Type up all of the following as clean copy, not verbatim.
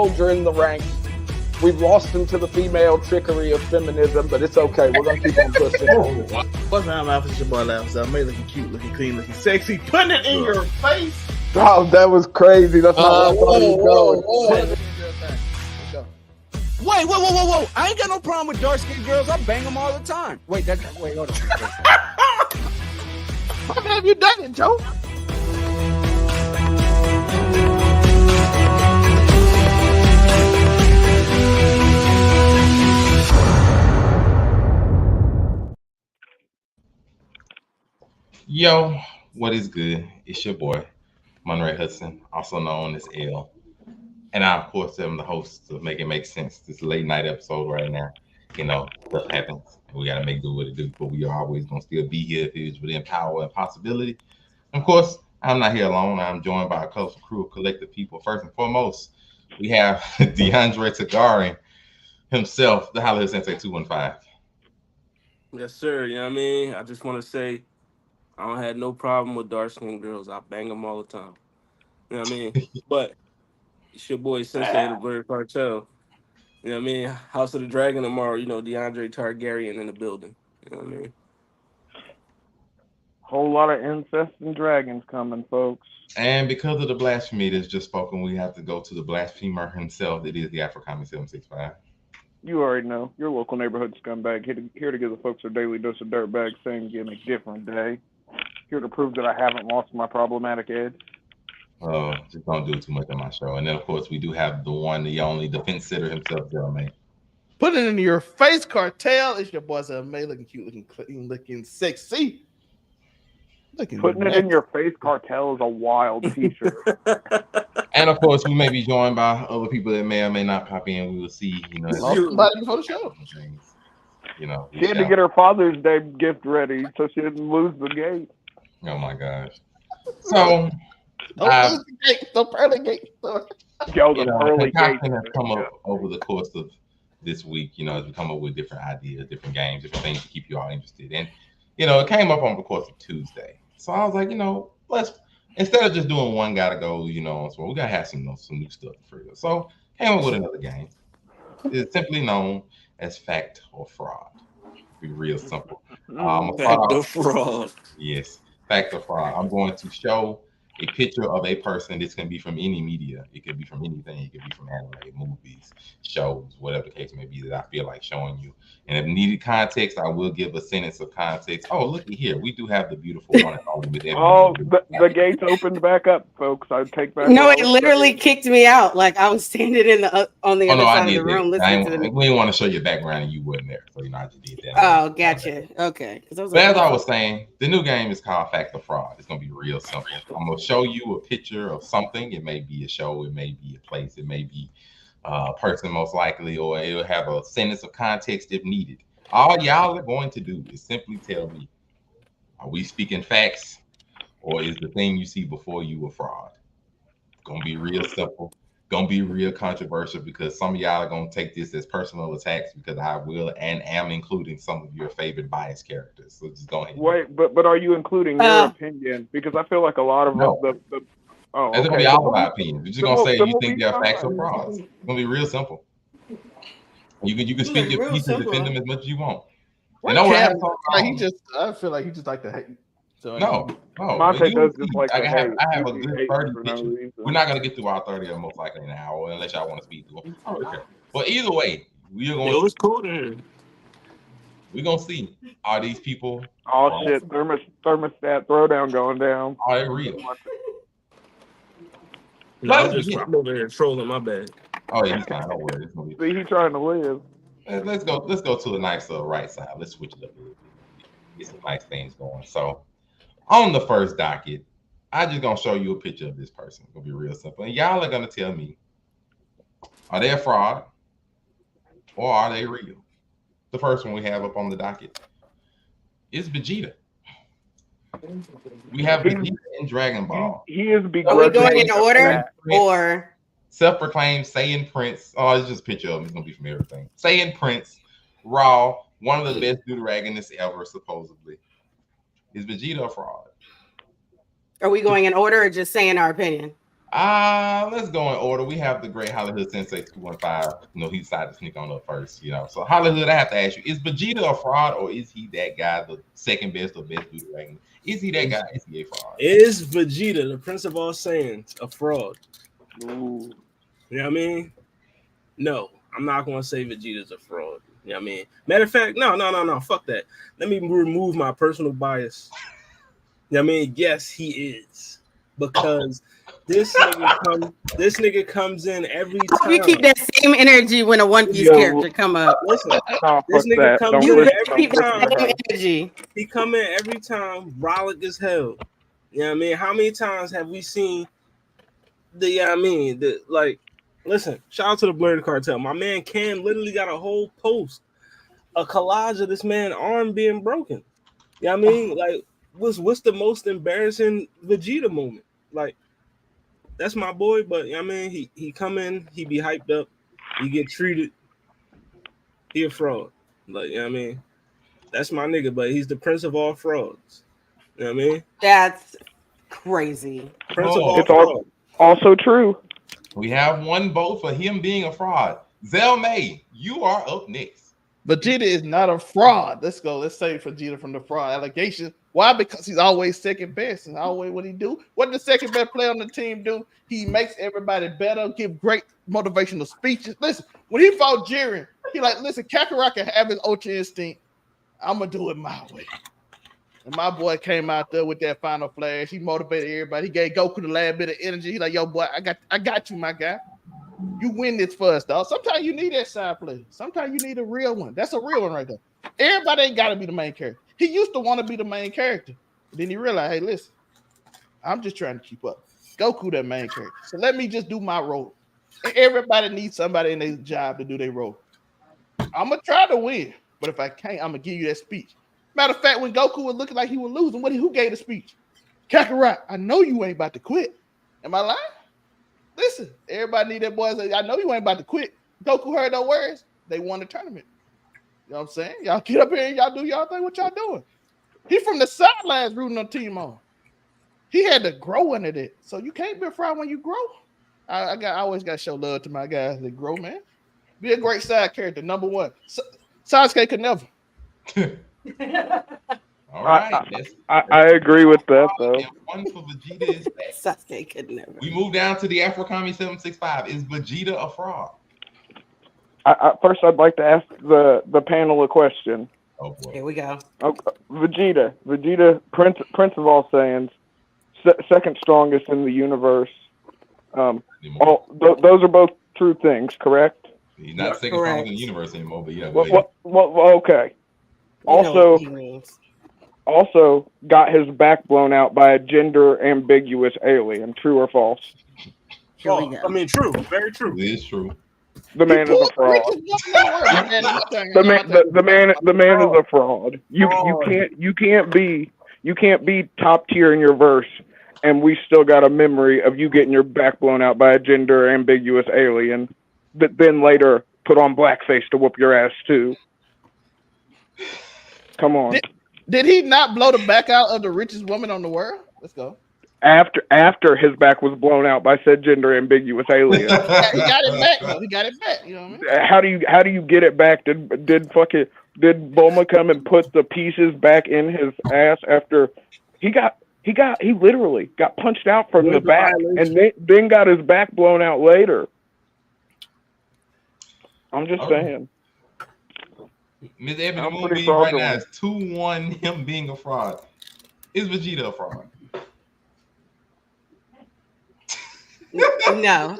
soldier in the ranks. We've lost him to the female trickery of feminism, but it's okay. We're gonna keep on pushing. What's my mouth? It's your boy Laughs. I made looking cute, looking clean, looking sexy. Putting it in your face. Oh, that was crazy. That's not where I thought he was going. Whoa. I ain't got no problem with dark-skinned girls. I bang them all the time. Wait, hold on. How have you done it, Joe? Yo, what is good? It's your boy, Monray Hudson, also known as L. And I, of course, am the host of Make It Make Sense, this late night episode right now. You know, stuff happens, and we got to make do what it do, but we are always going to still be here if it's within power and possibility. And of course, I'm not here alone. I'm joined by a colorful crew of collective people. First and foremost, we have DeAndre Tagarin himself, the Hollywood Sensei 215. Yes, sir. You know what I mean? I just want to say I don't have no problem with dark-skinned girls. I bang them all the time. You know what I mean? But it's your boy Sensei the Blurred Cartel. You know what I mean? House of the Dragon tomorrow. You know, DeAndre Targaryen in the building. You know what I mean? Whole lot of incest and dragons coming, folks. And because of the blasphemy that's just spoken, we have to go to the blasphemer himself. It is the Afro-Comic 765. You already know. Your local neighborhood scumbag here to give the folks their daily dose of dirtbag, same gimmick, different day. Here to prove that I haven't lost my problematic edge. Oh, just don't do too much on my show. And then, of course, we do have the one, the only defense sitter himself, Jeremy. Put it in your face, Cartel. It's your boy May, looking cute, looking clean, looking sexy. Putting it in your face, Cartel is a wild t-shirt. And of course, we may be joined by other people that may or may not pop in. We will see. You know, somebody before the show. You know, she had to get her Father's Day gift ready so she didn't lose the gate. Oh my gosh! So don't lose the gate. Don't burn the gate. Early gate has come up over the course of this week. You know, as we come up with different ideas, different games, different things to keep you all interested. And you know, it came up on the course of Tuesday. So I was like, you know, let's instead of just doing one gotta go, you know, so we gotta have some new stuff for you. So came up with another game. It's simply known as Fact or Fraud. Be real simple. Fact or Fraud. Yes, Fact or Fraud. I'm going to show a picture of a person. This can be from any media. It could be from anything. It could be from anime, movies, shows, whatever the case may be that I feel like showing you. And if needed context, I will give a sentence of context. Oh, looky here. We do have the beautiful one and only with the gates opened back up, folks. I take back. No, it literally kicked me out. Like I was standing in the on the other side of the room listening to the. We didn't want to show your background and you wasn't there, so you know I just did that. Oh, gotcha. Okay. But as I was saying, the new game is called Fact or Fraud. It's gonna be real simple. I'm gonna show you a picture of something. It may be a show, it may be a place, it may be a person most likely, or it'll have a sentence of context if needed. All y'all are going to do is simply tell me, are we speaking facts, or is the thing you see before you a fraud? Gonna be real simple, gonna be real controversial, because some of y'all are gonna take this as personal attacks, because I will and am including some of your favorite biased characters. So just go ahead. Wait, but are you including your opinion? Because I feel like a lot of the it's gonna be all of our opinions. We're just gonna say you think they're facts or frauds. It's gonna be real simple. You can speak your piece and defend them as much as you want. You know what I feel like he just like to hate. So no. Monte does just like I have a good 30 pictures. We're not gonna get through all 30 of them most likely in an hour unless y'all want to speed through them. Okay. But either way, we are going. It was cool then. We're gonna see, are these people? Oh shit! Thermostat throwdown going down. Are they real? No, I'm over here trolling. My bad. Oh yeah, he's fine. Don't worry. See, he's trying to live. Let's go to a nice right side. Let's switch it up a little bit. Get some nice things going. So, on the first docket, I just gonna show you a picture of this person. It's gonna be real simple, and y'all are gonna tell me, are they a fraud or are they real? The first one we have up on the docket is Vegeta. We have Vegeta in Dragon Ball. He is begrudging. Are we going in order or? Self-proclaimed Saiyan Prince. Oh, it's just a picture of him. It's gonna be from everything. Saiyan Prince, Raw, one of the best deuteragonists ever, supposedly. Is Vegeta a fraud? Are we going in order or just saying our opinion? Let's go in order. We have the great Hollywood Sensei 215. He decided to sneak on up first. So Hollywood, I have to ask you: is Vegeta a fraud, or is he that guy, the second best or best Buddha ranking? Is he that guy? Is he a fraud? Is Vegeta, the Prince of All Saiyans, a fraud? Ooh. You know what I mean? No, I'm not going to say Vegeta's a fraud. You know what I mean? Matter of fact, no. Fuck that. Let me remove my personal bias. You know what I mean? Yes, he is. Because this nigga comes in every time. You keep that same energy when a One Piece character come up. Listen, Nah, this fuck nigga that. comes Don't in listen. every Don't listen time. to her. Energy. He come in every time, brolic as hell. You know what I mean? How many times have we seen listen, shout out to the Blurred Cartel. My man Cam literally got a whole post, a collage of this man's arm being broken. You know what I mean? Like, what's the most embarrassing Vegeta moment? Like, that's my boy, but you know what I mean, he come in, he be hyped up, he get treated, he a fraud. Like, you know what I mean? That's my nigga, but he's the prince of all frauds. You know what I mean? That's crazy. Prince of all It's frauds. also true. We have one vote for him being a fraud. Zell May, you are up next. Vegeta is not a fraud. Let's go. Let's save Vegeta from the fraud allegation. Why? Because he's always second best, and always what he do. What the second best player on the team do? He makes everybody better. Give great motivational speeches. Listen, when he fought Jiren, he like, listen, Kakarot can have his ultra instinct. I'm gonna do it my way. And my boy came out there with that final flash. He motivated everybody. He gave Goku the last bit of energy. He's like, yo, boy, I got you, my guy. You win this for us, dog. Sometimes you need that side player. Sometimes you need a real one. That's a real one right there. Everybody ain't got to be the main character. He used to want to be the main character. But then he realized, hey, listen, I'm just trying to keep up. Goku that main character. So let me just do my role. And everybody needs somebody in their job to do their role. I'm going to try to win. But if I can't, I'm going to give you that speech. Matter of fact, when Goku was looking like he was losing, who gave the speech? Kakarot, I know you ain't about to quit. Am I lying? Listen, everybody need that boy. I know you ain't about to quit. Goku heard those words. They won the tournament. You know what I'm saying? Y'all get up here and y'all do y'all thing. What y'all doing? He from the sidelines rooting on team on. He had to grow into it. So you can't be a fraud when you grow. I always got to show love to my guys that grow, man. Be a great side character. Number one. Sasuke could never. All right. I agree with that, though. One for Vegeta is Sasuke could never. We move down to the Afrokami 765. Is Vegeta a fraud? First, I'd like to ask the panel a question. Oh boy. Here we go. Okay. Vegeta, Prince of all Saiyans, second strongest in the universe. Those are both true things, correct? He's not second strongest in the universe anymore, but yeah. Well, okay. Also got his back blown out by a gender ambiguous alien. True or false? True. Very true. It is true. The man is a fraud. The man is a fraud. You can't be top tier in your verse, and we still got a memory of you getting your back blown out by a gender ambiguous alien that then later put on blackface to whoop your ass too. Come on. Did he not blow the back out of the richest woman on the world? Let's go. After his back was blown out by said gender ambiguous alien. He got it back though. He got it back. You know what I mean? How do you get it back? Did Bulma come and put the pieces back in his ass after he literally got punched out from the back and then got his back blown out later. I'm just saying. Ms. Ebony Moonbeam right now is 2-1 him being a fraud. Is Vegeta a fraud? No.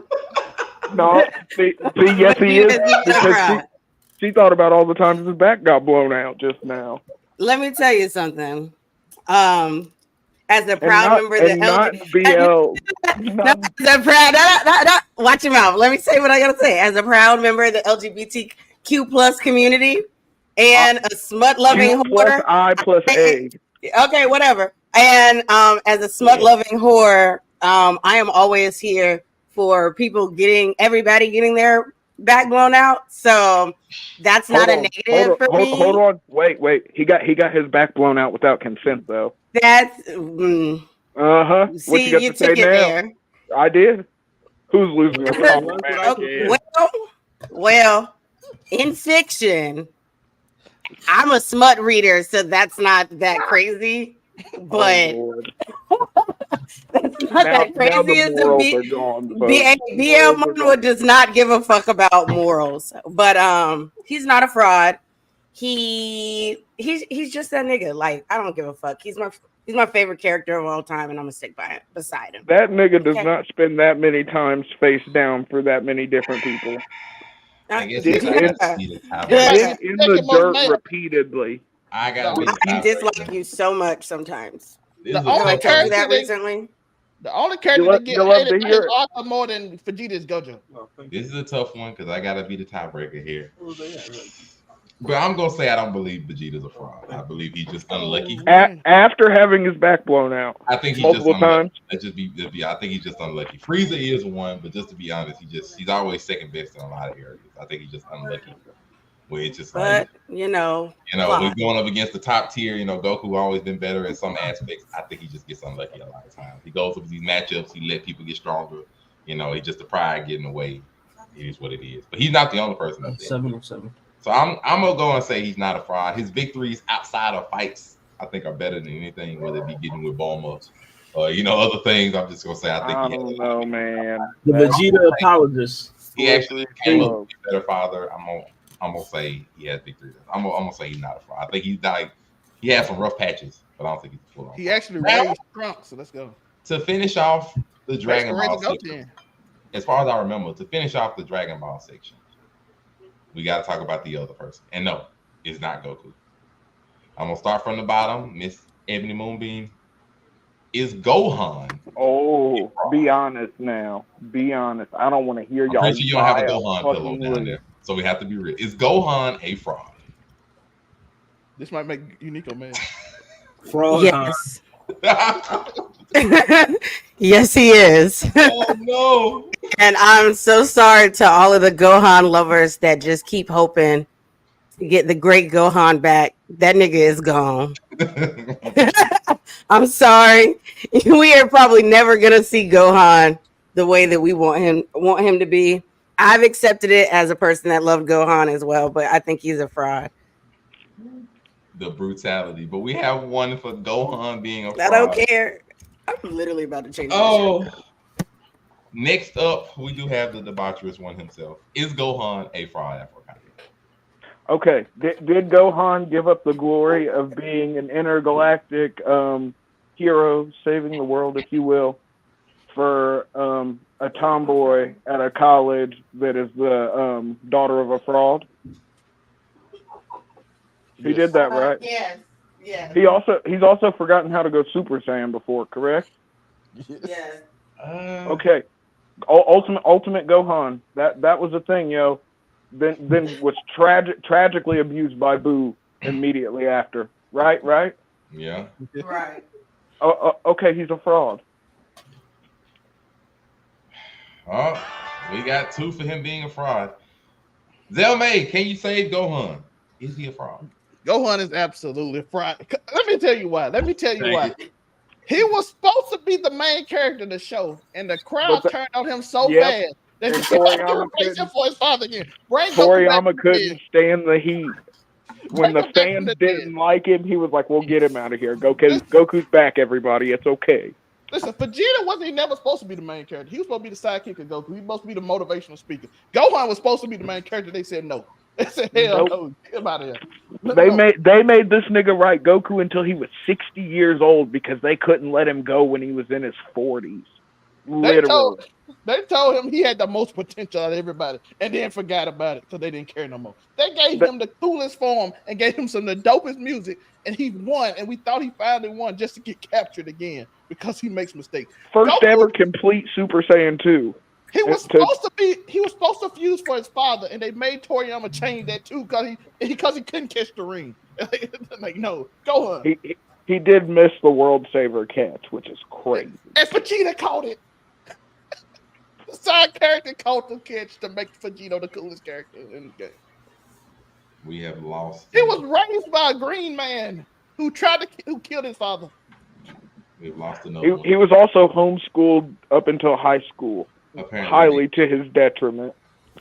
No. See, yes, he is. Because she thought about all the times his back got blown out just now. Let me tell you something. As a proud member of the watch your mouth. Let me say what I gotta say. As a proud member of the LGBTQ plus community and a smut loving whore. I plus A. Okay, whatever. And as a smut loving whore, I am always here for everybody getting their back blown out. So that's not a negative for me. Hold on. Wait. He got his back blown out without consent though. That's See, you took it there. I did. Who's losing a comic match? Well, in fiction, I'm a smut reader, so that's not that crazy. But that's not Now that crazy the as to morals be. are gone. BL Monroe does not give a fuck about morals, but he's not a fraud. He's just that nigga. Like, I don't give a fuck. He's my favorite character of all time, and I'm gonna stick by it beside him. That nigga does not spend that many times face down for that many different people. I guess Dig in the dirt repeatedly. I gotta be I dislike you so much sometimes. The only character that recently. The only character that gets hated by his author more than Vegeta is Gojo. This is a tough one because I gotta be the tiebreaker here. But I'm gonna say I don't believe Vegeta's a fraud. I believe he's just unlucky. After having his back blown out, I think he's multiple just unlucky. times. I think he's just unlucky. Frieza is one, but just to be honest, he's always second best in a lot of areas. I think he's just unlucky. Where it's just like you know, when going up against the top tier, Goku always been better in some aspects. I think he just gets unlucky a lot of times. He goes up these matchups, he let people get stronger. He just the pride getting away. It is what it is. But he's not the only person up there. 707. So I'm gonna go and say he's not a fraud. His victories outside of fights, I think, are better than anything, whether it be getting with Bulma or other things. I'm just gonna say I think I don't know, man. The Vegeta apologist. He actually came up with a better father. I'm gonna say he has victories. I'm gonna say he's not a fraud. I think he has some rough patches, but I don't think he's full on. He actually raised Trunks, so let's go. To finish off the Dragon Ball section, section, as far as I remember, to finish off the Dragon Ball section, we got to talk about the other person. And no, it's not Goku. I'm going to start from the bottom. Miss Ebony Moonbeam. Is Gohan. Oh, be honest now. Be honest. I don't want to hear y'all. I'm pretty sure you don't have a Gohan pillow down there. So we have to be real. Is Gohan a fraud? This might make Unico mad. Fraud. Yes. Yes, he is. Oh, no. And I'm so sorry to all of the Gohan lovers that just keep hoping to get the great Gohan back. That nigga is gone. I'm sorry. We are probably never gonna see Gohan the way that we want him to be. I've accepted it as a person that loved Gohan as well, but I think he's a fraud. The brutality. But we have one for Gohan being a fraud. I don't care. I'm literally about to change. Next up, we do have the debaucherous one himself. Is Gohan a fraud Afro? Okay. Did Gohan give up the glory of being an intergalactic hero, saving the world, if you will, for a tomboy at a college that is the daughter of a fraud? He did that, right? Yes. Yes. He's also forgotten how to go Super Saiyan before, correct? Yes. Okay. Ultimate Gohan. That was a thing, yo. Then was tragically abused by Boo immediately after. Right? Yeah. Right. Okay, he's a fraud. Oh, we got two for him being a fraud. Zelmay, can you save Gohan? Is he a fraud? Gohan is absolutely a fraud. Let me tell you why. He was supposed to be the main character of the show, and the crowd turned on him so bad that he replaced him for his father again. Toriyama couldn't stand the heat. When the fans didn't like him, he was like, "We'll get him out of here. Goku's back, everybody. It's okay." Listen, Vegeta wasn't never supposed to be the main character. He was supposed to be the sidekick of Goku. He was supposed to be the motivational speaker. Gohan was supposed to be the main character. They said no. They said, hell no, get him out of here. They made this nigga write Goku until he was 60 years old because they couldn't let him go when he was in his 40s. Literally. They told him he had the most potential out of everybody and then forgot about it because they didn't care no more. They gave him the coolest form and gave him some of the dopest music, and he won, and we thought he finally won just to get captured again because he makes mistakes. First ever complete Super Saiyan 2. He was supposed to fuse for his father, and they made Toriyama change that too because he couldn't catch the ring. Like, no, go on. He did miss the World Saver catch, which is crazy. And Vegeta caught it. The side character caught the catch to make Vegeta the coolest character in the game. We have lost. He was raised by a green man who killed his father. We've lost another one. He was also homeschooled up until high school, Apparently, highly to his detriment.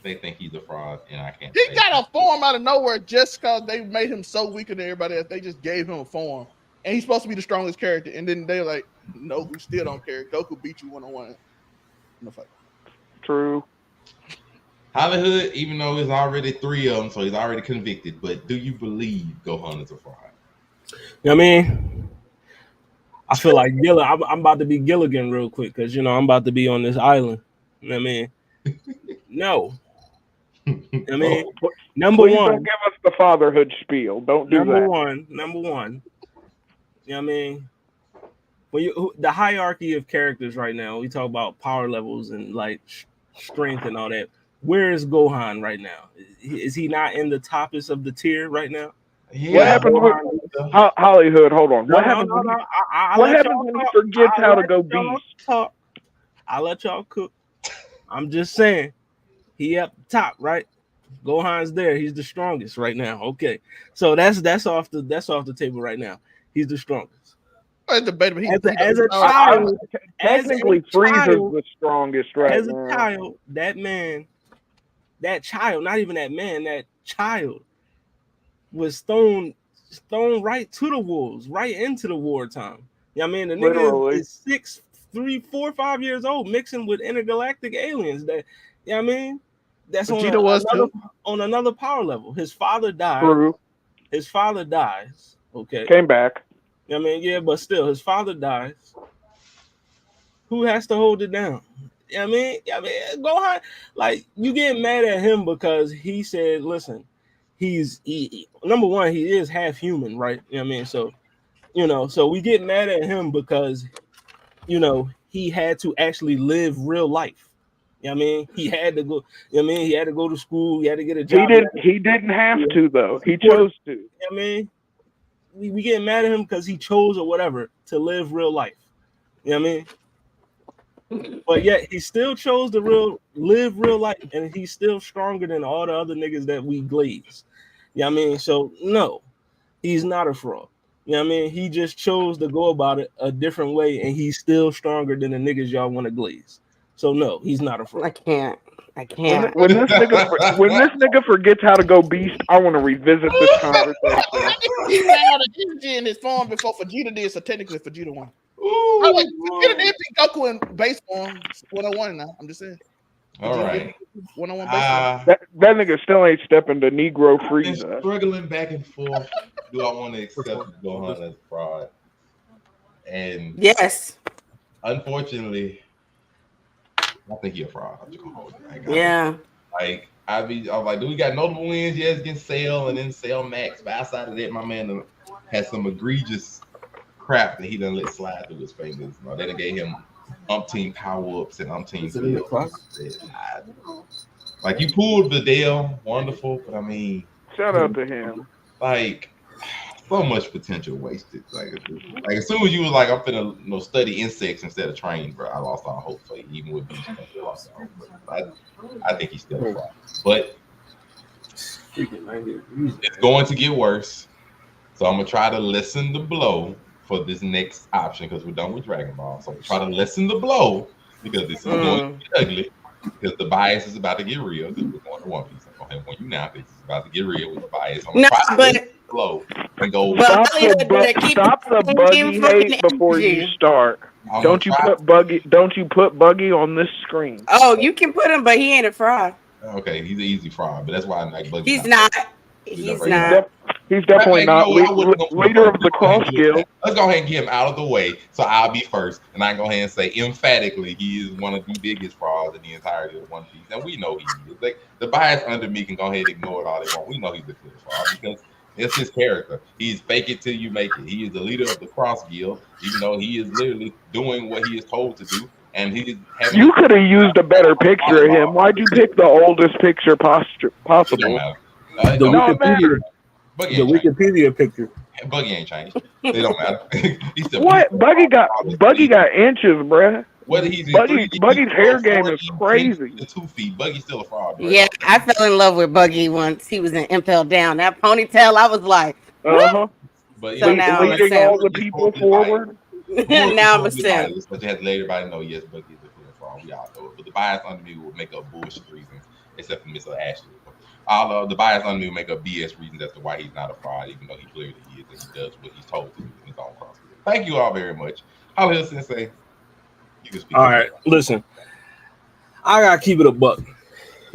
they think he's a fraud, and I can't. He got a form out of nowhere just because they made him so weaker than everybody else. They just gave him a form, and he's supposed to be the strongest character. And then they're like, "No, we still don't care. Goku beat you 1-on-1 in the fight." True. Hollywood, even though there's already 3 of them, so he's already convicted. But do you believe Gohan is a fraud? You know what I mean? I feel like I'm about to be Gilligan real quick because I'm about to be on this island. You know what I mean? No. You know what I mean? Number Please one. don't give us the fatherhood spiel. Don't do Number that. one. You know what I mean? When the hierarchy of characters right now, we talk about power levels and like strength and all that. Where is Gohan right now? Is he not in the toppest of the tier right now? Yeah. What happened with Hollywood? Hold on. What happens when he forgets how to go beast? I'll let y'all cook. I'm just saying, he at the top, right? Gohan's there. He's the strongest right now. Okay, so that's off the table right now. He's the strongest. It's debatable. As a child, technically, Frieza's the strongest right as now. a child, that child, not even that man, that child was thrown right to the wolves, right into the wartime. You know what I mean? The nigga is 6, 3, 4, 5 years old, mixing with intergalactic aliens. That, you know what I mean? That's on another power level. His father died. True. His father dies. Okay. Came back. You know what I mean? Yeah, but still, his father dies. Who has to hold it down? You know what I mean? Gohan, like, you get mad at him because he said, listen, he number one, he is half human, right? You know what I mean? So, so we get mad at him because, he had to actually live real life. You know what I mean? He had to go, you know what I mean? He had to go to school, he had to get a job. He didn't have to, though. He chose to. You know what I mean? We get mad at him because he chose or whatever to live real life. You know what I mean? But yet he still chose to live real life, and he's still stronger than all the other niggas that we glaze. You know what I mean? So no, he's not a fraud. You know what I mean? He just chose to go about it a different way, and he's still stronger than the niggas y'all want to glaze. So no, he's not a fraud. I can't. When this nigga forgets how to go beast, I want to revisit this conversation. He had a energy in his form before Vegeta did, so technically Vegeta won. Vegeta did beat Goku in base form 101 now. I'm just saying. All right. 101 base form. That nigga still ain't stepping to Negro I've Frieza. been struggling back and forth. Do I want to accept Gohan as fraud? And yes, unfortunately, I think he's a fraud. I'm just gonna hold it. yeah. Like I'm like, do we got notable wins? Yes, against Cell and then Cell Max. But outside of that, my man had some egregious crap that he done let slide through his fingers. They done gave him umpteen power ups and umpteen skills. Like, you pulled Vidal, wonderful, but I mean, Shout out to him. like, so much potential wasted. Like as soon as you was like, I'm finna study insects instead of train, bro, I lost all hope for you, even with beast. I think he's still a fraud. But it's going to get worse. So I'm gonna try to lessen the blow for this next option because we're done with Dragon Ball. So I'm gonna try to lessen the blow because this is going to get ugly. Because the bias is about to get real. Because we're going to One Piece. I'm gonna have one you now. This is about to get real with the bias. I'm gonna try to blow and go. Stop the buggy hate before you start. Don't you put Buggy on this screen? Oh, you can put him, but he ain't a fraud. Okay, he's an easy fraud, but that's why I like Buggy. He's not. He's not. He's definitely not leader of the Cross Guild. Let's go ahead and get him out of the way, so I'll be first, and I can go ahead and say emphatically he is one of the biggest frauds in the entirety of One Piece, and we know he is. Like, the bias under me can go ahead and ignore it all they want. We know he's a clear fraud because it's his character. He's fake it till you make it. He is the leader of the Cross Guild, even though he is literally doing what he is told to do. And he is having. You could have used a better picture of him. Why'd you pick the oldest picture possible? The Wikipedia picture. Buggy ain't changed. They don't matter. What? Buggy got inches, bruh. Whether he's Buggy's hair game is crazy. The 2 feet. Buggy's still a fraud. Bro. Yeah, I fell in love with Buggy once he was in Impel Down. That ponytail, I was like, But so now leading all the people forward. Now I'm a simp. biased, but you have to let everybody know, yes, Bucky is a clear fraud. We all know it. But the bias under me will make up bullshit reasons, except for Mr. Ashley. All of the bias under me will make up BS reasons as to why he's not a fraud, even though he clearly is, and he does what he's told to do in his own crossfield. Thank you all very much. Hollywood Sensei, you can speak. All right, listen. I gotta keep it a buck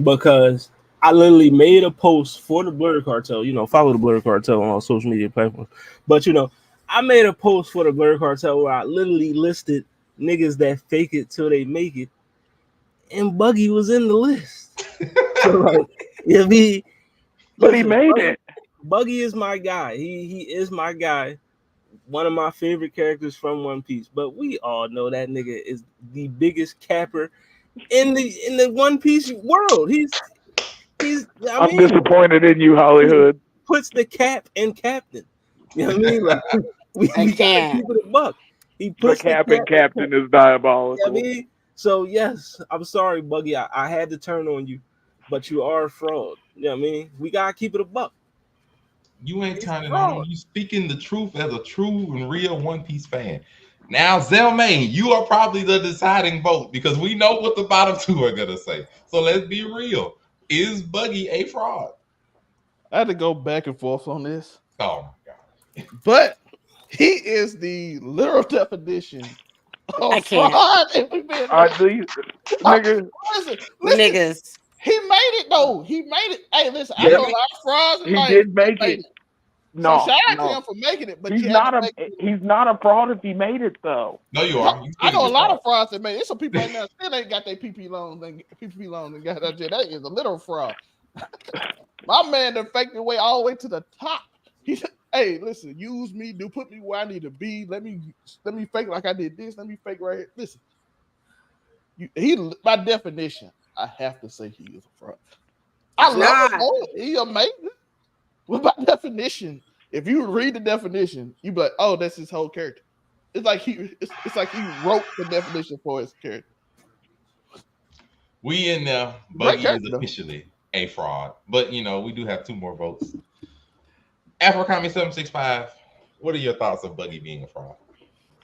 because I literally made a post for the Blur Cartel. You know, follow the Blur Cartel on all social media platforms. But you know, I made a post for the Blur Cartel where I literally listed niggas that fake it till they make it, and Buggy was in the list. So like, but he made it. Buggy is my guy. He is my guy. One of my favorite characters from One Piece. But we all know that nigga is the biggest capper in the One Piece world. I'm disappointed in you, Hollywood. Puts the cap in captain. You know what I mean? Like we gotta keep it a buck. He puts the cap in captain is diabolical. You know what I mean? So yes, I'm sorry, Buggy. I had to turn on you, but you are a fraud. You know what I mean? We gotta keep it a buck. You ain't turning on. You speaking the truth as a true and real One Piece fan. Now, Zelmaine, you are probably the deciding vote because we know what the bottom two are gonna say. So let's be real. Is Buggy a fraud? I had to go back and forth on this. Oh my god! But he is the literal definition of can't. fraud. Niggas. He made it though. He made it. Hey, listen, I know a lot of frauds. He did make it. No, so shout out to him for making it. But he's not a fraud if he made it though. No, you are. I know a lot of frauds that made it. There's some people right now still ain't got their PP loans and got that shit. That is a little fraud. My man done faked the way all the way to the top. He said, hey, listen, use me, put me where I need to be. Let me fake like I did this. Let me fake right here. Listen, he by definition, I have to say he is a fraud. I love him. Oh, he amazing. Well, by definition, if you read the definition, you be like, oh, that's his whole character. It's like he wrote the definition for his character. We in there, Buggy is officially a fraud. But you know, we do have two more votes. AfroCommie765, what are your thoughts of Buggy being a fraud?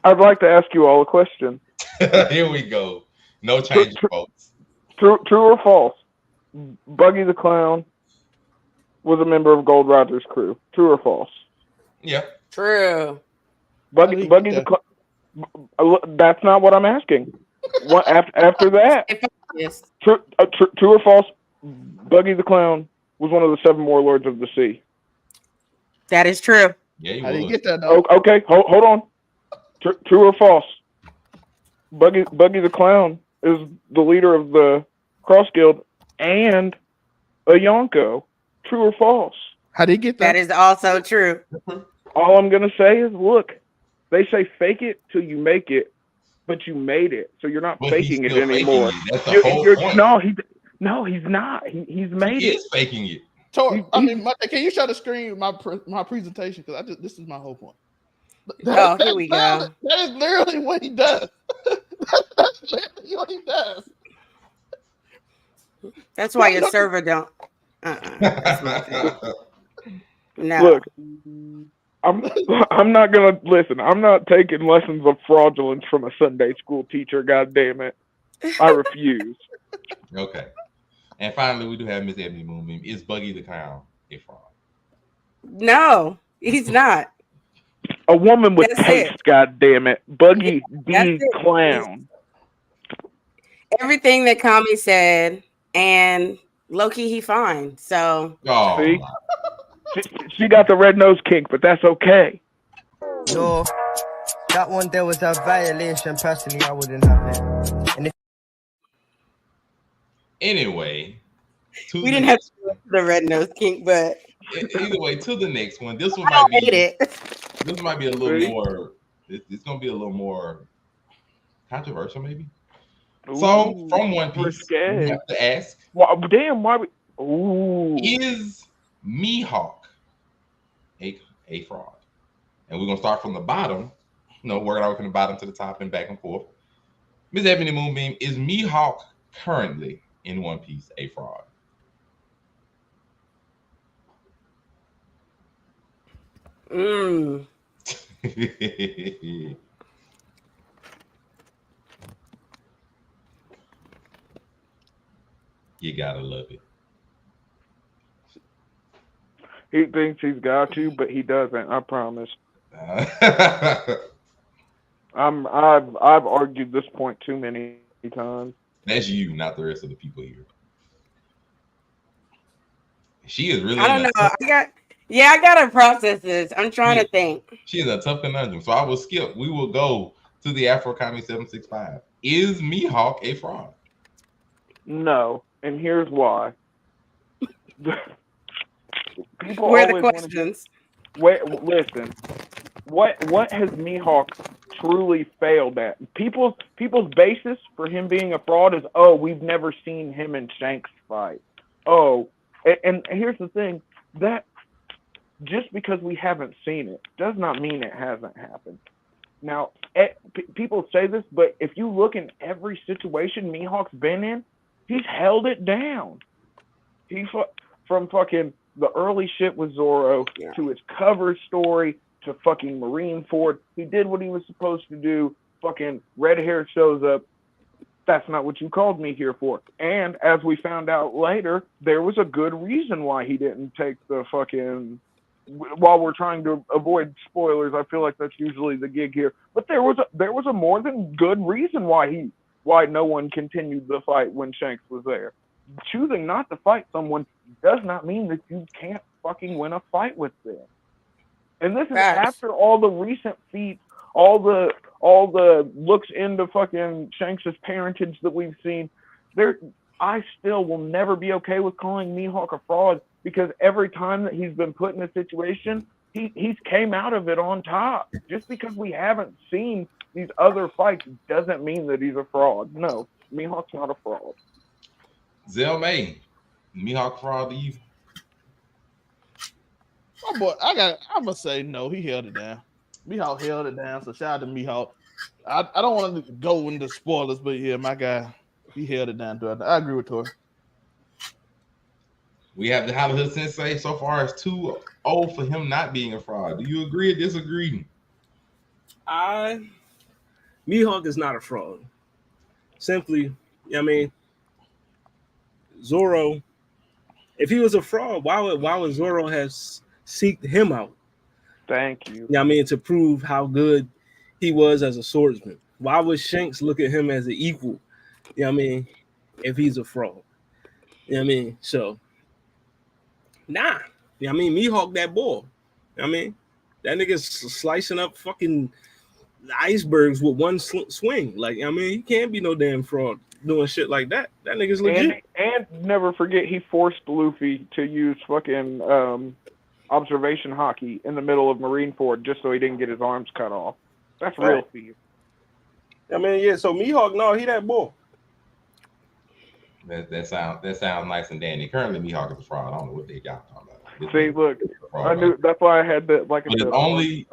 I'd like to ask you all a question. Here we go. No change of votes. True or false? Buggy the Clown was a member of Gold Roger's crew. True or false? Yeah. True. Buggy the Clown. That's not what I'm asking. What after that? Yes. True or false? Buggy the Clown was one of the 7 warlords of the sea. That is true. Yeah, how do you get that? Though? Okay, hold on. True or false? Buggy the Clown is the leader of the Cross Guild and a Yonko. True or false? How do you get that? That is also true. All I'm gonna say is, look, they say fake it till you make it, but you made it, so you're not faking it anymore. That's the whole point. No, he's not. He's made he it. Is faking it. Can you show the screen my presentation? Because this is my whole point. Here we go. That is literally what he does. That's literally what he does. That's why your server don't. That's my thing. No. Look, I'm not gonna listen. I'm not taking lessons of fraudulence from a Sunday school teacher. God damn it, I refuse. Okay. And finally, we do have Miss Ebony Moonbeam. Is Buggy the Clown a fraud? No, he's not. A woman with taste, God damn it. Buggy the Clown. Everything that Kami said, and Loki, he fine. So see? She got the red nose kink, but that's okay. No, that one there was a violation. Personally, I wouldn't have it. And anyway, we didn't have the red nose kink, but either way, to the next one. This one might be. This might be a little more. It's gonna be a little more controversial, maybe. Ooh, so, from One Piece, we have to ask. Well, damn, why? Is Mihawk a fraud? And we're gonna start from the bottom. Working our way from the bottom to the top and back and forth. Ms. Ebony Moonbeam, is Mihawk currently in One Piece a fraud? You gotta love it. He thinks he's got to, but he doesn't. I promise. I've argued this point too many times. That's you, not the rest of the people here. She is really. I don't know. I gotta process this. I'm trying to think. She is a tough conundrum. So I will skip. We will go to the Afro Comedy 765. Is Mihawk a fraud? No, and here's why. People Where are the always questions? Wait, listen. What has Mihawk truly failed at? People's basis for him being a fraud is, oh, we've never seen him and Shanks fight. Oh, and here's the thing, that just because we haven't seen it does not mean it hasn't happened. Now, people say this, but if you look in every situation Mihawk's been in, he's held it down. From fucking the early shit with Zoro to his cover story to fucking Marineford, he did what he was supposed to do. Fucking red hair shows up. That's not what you called me here for. And as we found out later, there was a good reason why he didn't take the fucking. While we're trying to avoid spoilers, I feel like that's usually the gig here. But there was a more than good reason why no one continued the fight when Shanks was there. Choosing not to fight someone does not mean that you can't fucking win a fight with them. And this is after all the recent feats, all the looks into fucking Shanks' parentage that we've seen. I still will never be okay with calling Mihawk a fraud, because every time that he's been put in a situation, he's came out of it on top. Just because we haven't seen these other fights doesn't mean that he's a fraud. No, Mihawk's not a fraud. Zell May, Mihawk fraud to you? Oh boy, I'm gonna say no. He held it down. Mihawk held it down. So shout out to Mihawk. I don't want to go into spoilers, but yeah, my guy, he held it down. I agree with Tori. We have the Hollywood Sensei so far as 2-0 for him not being a fraud. Do you agree or disagree? Mihawk is not a fraud. Simply, Zoro, if he was a fraud, why would Zoro have seeked him out? Thank you. To prove how good he was as a swordsman. Why would Shanks look at him as an equal? If he's a fraud. So nah. Mihawk that boy. That nigga's slicing up fucking icebergs with one swing. He can't be no damn fraud doing shit like that. That nigga's legit. And never forget, he forced Luffy to use fucking observation hockey in the middle of Marineford just so he didn't get his arms cut off. That's real thief. So Mihawk, no, he that boy. That sounds nice and dandy. Currently, Mihawk is a fraud. I don't know what they got talking about. See, look, I knew that's why I had to, like I said,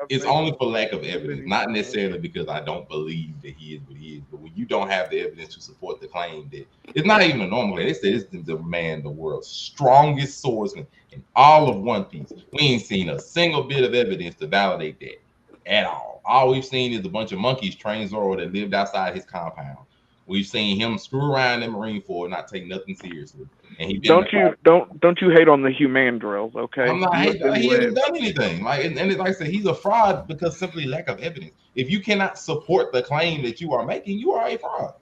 it's only for lack of evidence, not necessarily because I don't believe that he is what he is. But when you don't have the evidence to support the claim that it's not even a normal claim, they say this is the man, the world's strongest swordsman in all of One Piece. We ain't seen a single bit of evidence to validate that at all. All we've seen is a bunch of monkeys train Zoro that lived outside his compound. We've seen him screw around in Marineford, not take nothing seriously. And he don't you hate on the human drills, okay? I'm not hating. He hasn't done anything. Like I said, he's a fraud because simply lack of evidence. If you cannot support the claim that you are making, you are a fraud.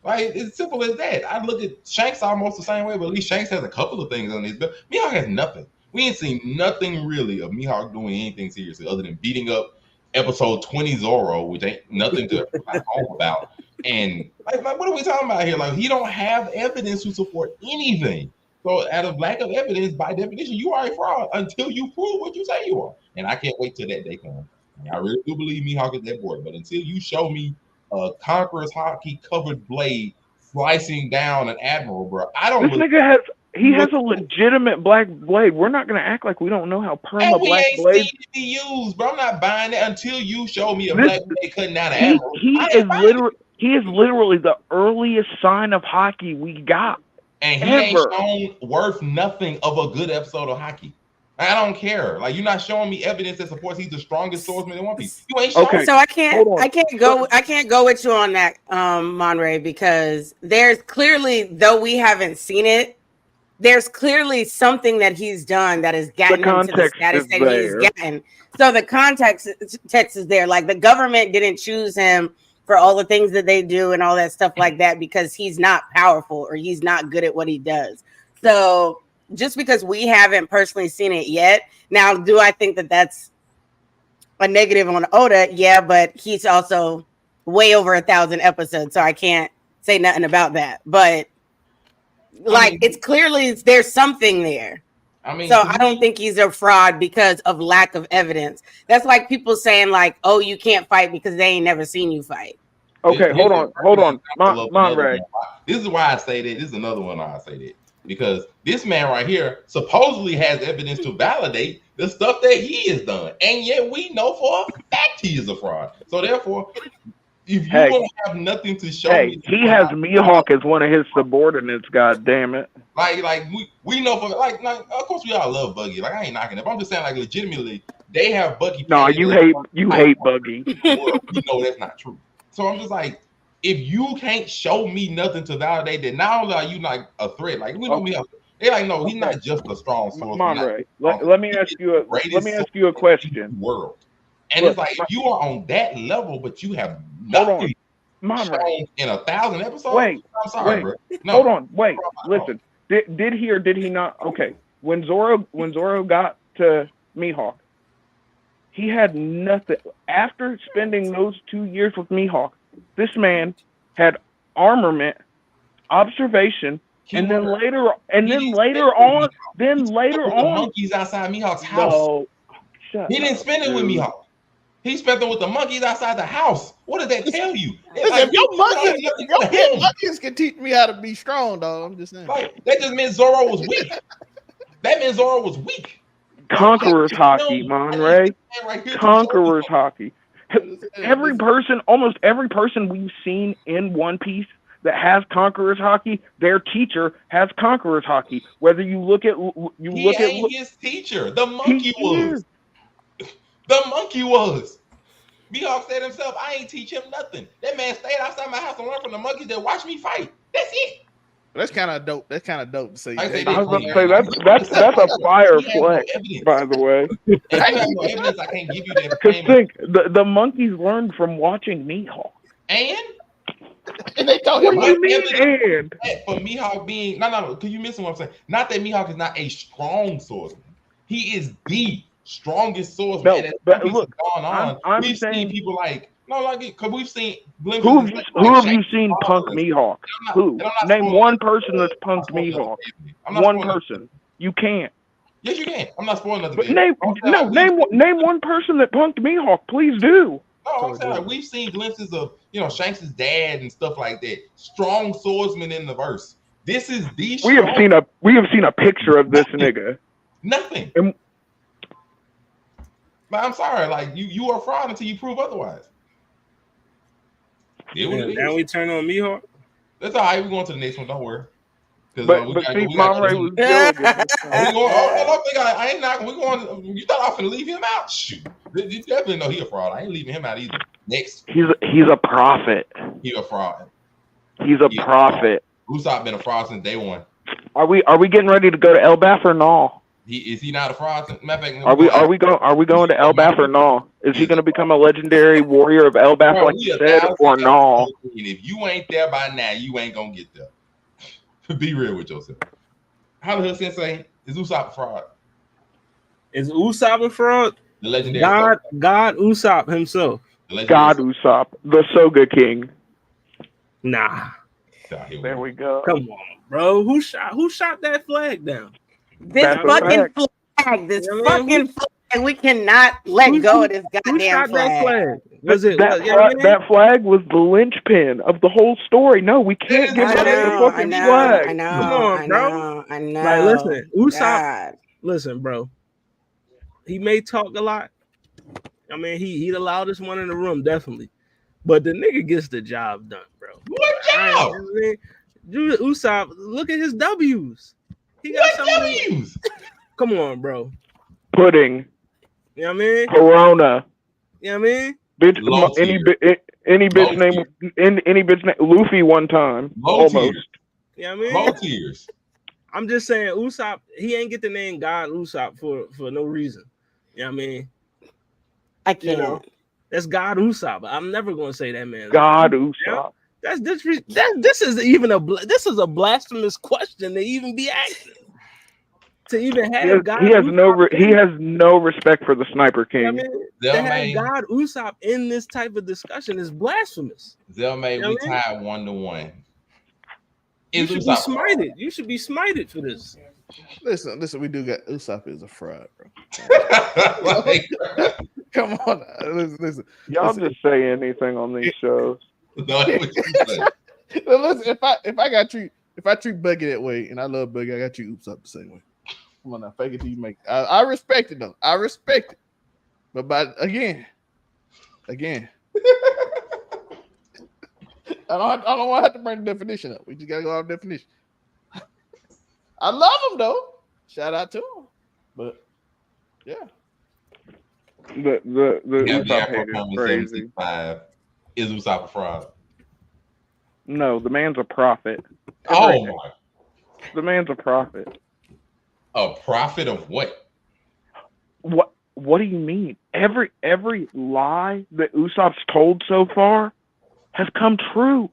Like, it's simple as that. I look at Shanks almost the same way, but at least Shanks has a couple of things on his belt. Mihawk has nothing. We ain't seen nothing really of Mihawk doing anything seriously other than beating up episode 20 Zoro, which ain't nothing to write home about. And like, what are we talking about here? Like, he don't have evidence to support anything. So out of lack of evidence, by definition, you are a fraud until you prove what you say you are. And I can't wait till that day comes. I really do believe Mihawk is that boy. But until you show me a Conqueror's hockey covered blade slicing down an admiral, bro, I don't. This nigga has a legitimate black blade. We're not gonna act like we don't know how perma black blades be used, bro. I'm not buying that until you show me a black blade cutting down an admiral. He is literally the earliest sign of hockey we got. And he ain't shown worth nothing of a good episode of hockey. I don't care. Like, you're not showing me evidence that supports he's the strongest swordsman in One Piece. You ain't showing. Okay. So I can't go with you on that, Monray, because there's clearly, though we haven't seen it, there's clearly something that he's done that has gotten him to the status that he's gotten. So the context is there. Like, the government didn't choose him for all the things that they do and all that stuff like that because he's not powerful or he's not good at what he does. So just because we haven't personally seen it yet, now, do I think that that's a negative on Oda? Yeah, but he's also way over 1,000 episodes, so I can't say nothing about that. But like, it's clearly there's something there. So I don't think he's a fraud because of lack of evidence. That's like people saying like, "Oh, you can't fight because they ain't never seen you fight." Okay, hold on, Monray. This is why I say that. This is another one I say that. Because this man right here supposedly has evidence to validate the stuff that he has done. And yet we know for a fact he is a fraud. So therefore, if you don't have nothing to show me. He has Mihawk as one of his subordinates, god damn it. Like we know for like of course we all love Buggy. Like, I ain't knocking it. But I'm just saying, like, legitimately, they have Buggy. No, you hate Buggy. Well, you know that's not true. So I'm just like, if you can't show me nothing to validate that, not only are you like a threat, like we know we have. They like, no, he's not just a strong swordsman. Let me ask you a question. World. And it's like, if you are on that level, but you have nothing shown in 1,000 episodes. I'm sorry, bro. No, Listen, did he or did he not? Okay, when Zoro got to Mihawk, he had nothing. After spending those 2 years with Mihawk, this man had armament, observation, and then later on, monkeys outside Mihawk's house. No, he didn't spend it with Mihawk. He spent it with the monkeys outside the house. What does that tell you? Like, your monkeys can teach me how to be strong, dog. I'm just saying. Like, that just meant Zoro was weak. That meant Zoro was weak. Conqueror's hockey, Monray. Conqueror's hockey. Almost every person we've seen in One Piece that has Conqueror's hockey, their teacher has Conqueror's hockey. Whether you look at his teacher, the monkey was. The monkey was. Mihawk said himself, I ain't teach him nothing. That man stayed outside my house and learned from the monkeys that watch me fight. That's it. That's kind of dope. That's kind of dope to say. I was about to say that's a fire flex, by the way. I have no evidence. I can't give you that. Because think, the monkeys learned from watching Mihawk. And they told him, what do you mean? For Mihawk being no, because you missing what I'm saying. Not that Mihawk is not a strong swordsman. He is the strongest swordsman. No, but look, we've seen people like because we've seen glimpses. Who have you seen punk Mihawk? Who? Name one person that's punked Mihawk. One person. You can't. Yes, you can. I'm not spoiling nothing. But name one person that punked Mihawk. Please do. No, I'm saying, like, we've seen glimpses of Shanks' dad and stuff like that. Strong swordsman in the verse. This is the. We have seen a picture of this nigga. Nothing. But I'm sorry, like you are a fraud until you prove otherwise. Now we turn on Mihawk. That's all right. We're going to the next one. Don't worry. But see, Monray was diligent. I ain't not. We going. You thought I was gonna leave him out? Shoot, you definitely know he a fraud. I ain't leaving him out either. Next, he's a prophet. He a fraud. He's a prophet. Usopp been a fraud since day one. Are we getting ready to go to Elbaf or no? Is he not a fraud? Matter of fact, are we going to Elbaf or no? Is he going to become a legendary warrior of Elbaf like you said, or no? And if you ain't there by now, you ain't gonna get there. Be real with yourself. How the hell Sensei is Usopp a fraud? Is Usopp a fraud? The legendary God Usopp himself. God Usopp, the Soga King. Nah. There we go. Come on, bro. Who shot that flag down? This fucking flag. This fucking flag. We cannot let go of this goddamn flag. That flag was the linchpin of the whole story. No, we can't give up the fucking flag. I know. Come on, bro. I know. Like, listen, Usopp. Listen, bro. He may talk a lot. I mean, he the loudest one in the room, definitely. But the nigga gets the job done, bro. What job? Dude, Usopp, look at his W's. He got what W's? Come on, bro. pudding, You know what I mean? Corona, You know what I mean? bitch, Low tier. any bitch Low name, any bitch name, Luffy one time, Low almost. tier. You know what I mean? Low tiers. I'm just saying, Usopp, he ain't get the name God Usopp for no reason. You know what I mean? I can't. You know, that's God Usopp. I'm never gonna say that, man. God You know? Usopp. That's this is even this is a blasphemous question to even be asking. To even have God He has Usopp no respect for the Sniper King. I mean, to have God Usopp in this type of discussion is blasphemous. Zelmay, You know we what I mean? tied 1-1. You should be smited. You should be smited for this. Listen. We do got Usopp is a fraud, bro. Like, Come on, listen. Y'all just say anything on these shows. no, what you say. Listen, if I treat Buggy that way, and I love Buggy, I got you Usopp the same way. Come on now, fake it till you make it. I respect it though. I respect it. But again, I don't want to have to bring the definition up. We just gotta go off definition. I love him though. Shout out to him. But yeah. The Usopp hate is crazy. Is Usopp a fraud? No, the man's a prophet. Oh my! The man's a prophet. A prophet of what? What do you mean? Every lie that Usopp's told so far has come true.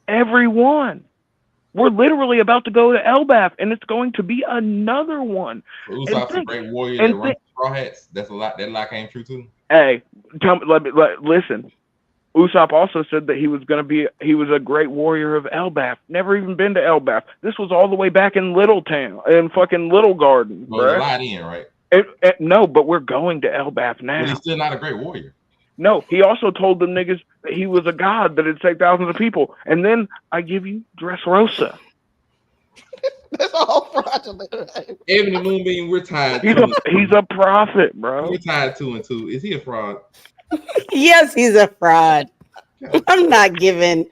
Every one. We're literally about to go to Elbaf, and it's going to be another one. Usopp's a great warrior that runs straw hats. That's a lot. That lie came true too. Hey, listen. Usopp also said that he was a great warrior of Elbaf. Never even been to Elbaf. This was all the way back in Little Town, in fucking Little Garden. Well, there's a lot in, right? No, but we're going to Elbaf now. But he's still not a great warrior. No, he also told them niggas that he was a god that had saved thousands of people. And then I give you Dressrosa. That's all fraudulent. Ebony Moonbeam, we're tied. He's a prophet, bro. We're tied 2-2. Is he a fraud? Yes, he's a fraud. I'm not giving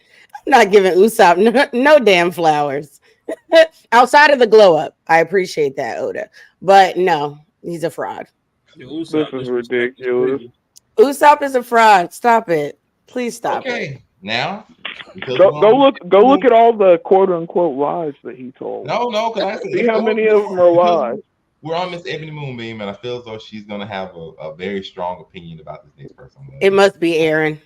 Usopp no damn flowers. Outside of the glow up, I appreciate that, Oda, but no, he's a fraud. This is ridiculous. Usopp is a fraud. Stop it, please stop it. Now go look at all the quote unquote lies that he told. No, because I said see how many of them are lies. We're on Miss Ebony Moonbeam, and I feel as though she's gonna have a very strong opinion about this next person. It must be Aaron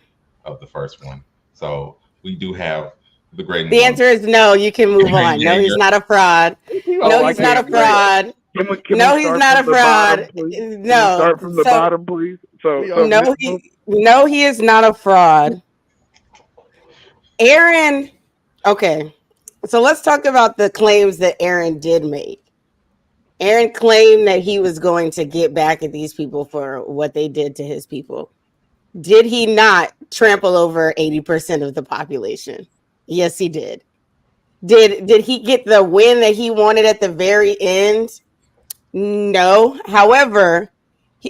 of the first one. So we do have the great. The answer is no. You can move on. No, he's not a fraud. No, he's not a fraud. No, he's not a fraud. No, start from the bottom, please. No, he is not a fraud. Aaron. Okay, so let's talk about the claims that Aaron did make. Aaron claimed that he was going to get back at these people for what they did to his people. Did he not trample over 80% of the population? Yes, he did. Did he get the win that he wanted at the very end? No. However,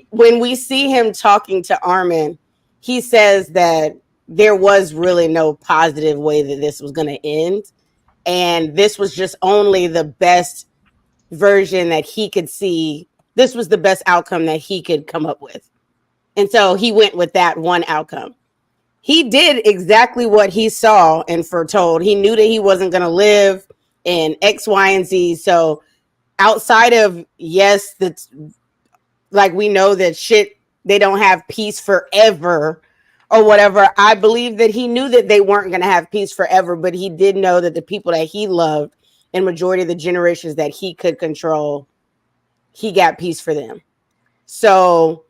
when we see him talking to Armin, he says that there was really no positive way that this was going to end. And this was just only the best version that he could see. This was the best outcome that he could come up with. And so he went with that one outcome. He did exactly what he saw and foretold. He knew that he wasn't going to live in X, Y, and Z. So outside of, yes, that's like we know that shit, they don't have peace forever or whatever. I believe that he knew that they weren't going to have peace forever, but he did know that the people that he loved and majority of the generations that he could control, he got peace for them. So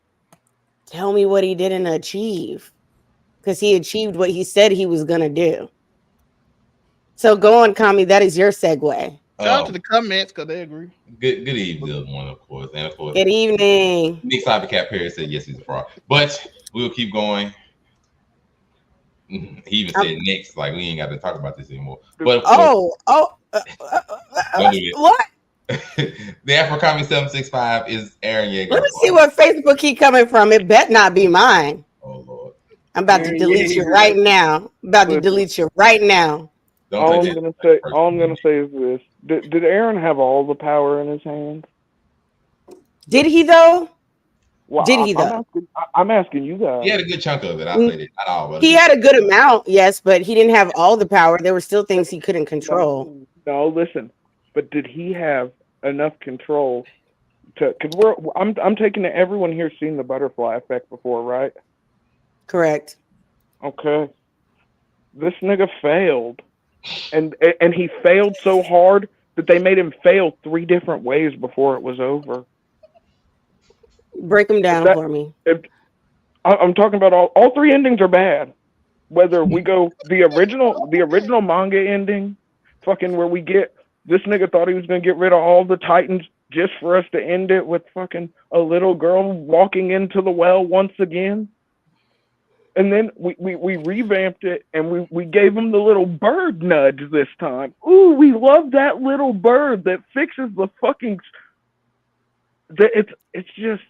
tell me what he didn't achieve, because he achieved what he said he was going to do. So go on, Kami. That is your segue. Shout out to the comments because they agree. Good evening, everyone, of course. And of course, good evening. Nick Cybercat Perry said yes, he's a fraud. But we'll keep going. He even said next, like we ain't got to talk about this anymore. But what? The Afro-Commie 765 is Aaron Yeager. Let me see what Facebook he coming from. It bet not be mine. Oh Lord! I'm about to delete you right now. All I'm gonna say is this: Did Aaron have all the power in his hands? Did he though? Well, Did he though? I'm asking you guys. He had a good chunk of it. I said it. Not all, but He had a good amount, yes, but he didn't have all the power. There were still things he couldn't control. No, listen. But did he have enough control to? Because I'm taking it. Everyone here's seen the butterfly effect before, right? Correct. Okay. This nigga failed, and he failed so hard that they made him fail 3 different ways before it was over. Break them down for me. I'm talking about all 3 endings are bad. Whether we go the original manga ending, fucking where we get this nigga thought he was gonna get rid of all the Titans just for us to end it with fucking a little girl walking into the well once again. And then we revamped it and we gave him the little bird nudge this time. Ooh, we love that little bird that fixes the fucking. It's just.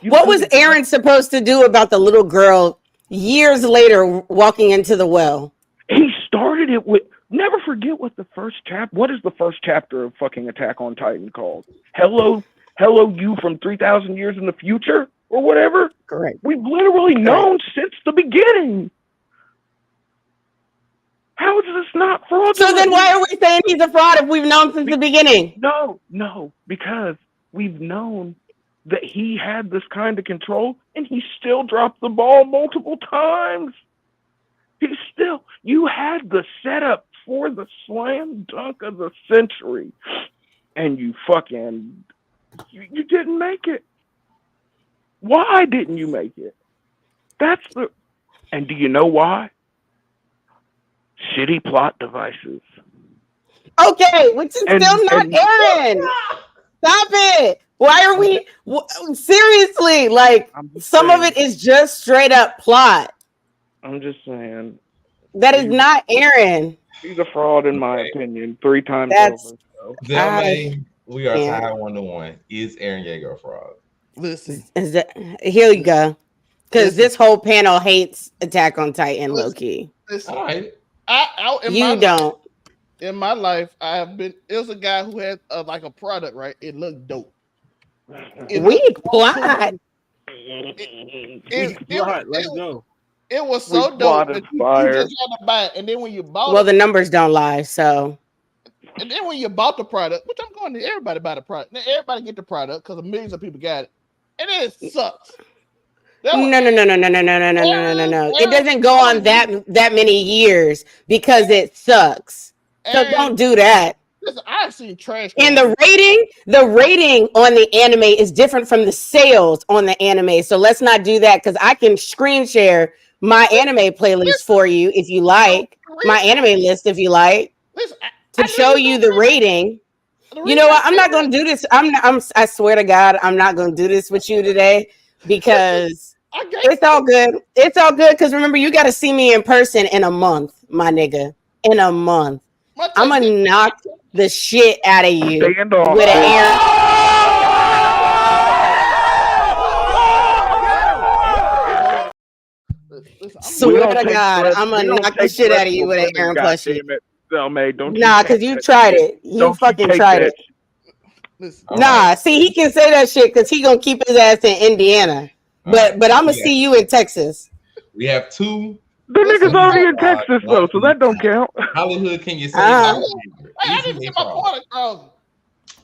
What was Aaron supposed to do about the little girl years later walking into the well? He started it with. Never forget what the first chapter. What is the first chapter of fucking Attack on Titan called? Hello, you from 3,000 years in the future or whatever. Correct. We've literally known since the beginning. How is this not fraudulent? So then why are we saying he's a fraud if we've known since the beginning? No, because we've known that he had this kind of control and he still dropped the ball multiple times. You had the setup for the slam dunk of the century and you didn't make it. Why didn't you make it? And do you know why? Shitty plot devices. Okay, which is still not Aaron. Stop it. Why are we seriously? Like some of it is just straight up plot. I'm just saying. That is not Aaron. He's a fraud in my opinion. 3 times over. So. Zelmay, we are tied 1-1. Is Aaron Yeager a fraud? Listen. Here you go. Because this whole panel hates Attack on Titan, low key. Listen. All right. In my life, it was a guy who had like a product, right? It looked dope. Weak plot. Let's go. It was so dope that you just had to buy it, and then when you bought the numbers don't lie, so. And then when you bought the product, which I'm going to everybody buy the product, then everybody get the product because millions of people got it, and it sucks. No. It doesn't go on that many years because it sucks. So don't do that. Listen, I've seen trash. And the rating on the anime is different from the sales on the anime. So let's not do that because I can screen share my anime playlist for you if you like. My anime list if you like. To show you the rating. You know what? I'm not going to do this. I swear to God, I'm not going to do this with you today because it's all good. It's all good because remember, you got to see me in person in a month, my nigga. In a month. I'm going to knock the shit out of you with an Aaron. Swear to God, I'm going to knock the shit out of you with an Aaron plushie. Nah, because you tried it. You fucking tried it. Nah, see, he can say that shit because he gonna keep his ass in Indiana. But I'm gonna see you in Texas. We have 2. The nigga's already in Texas though, so that don't count. Hollywood, can you say? I didn't get my point across.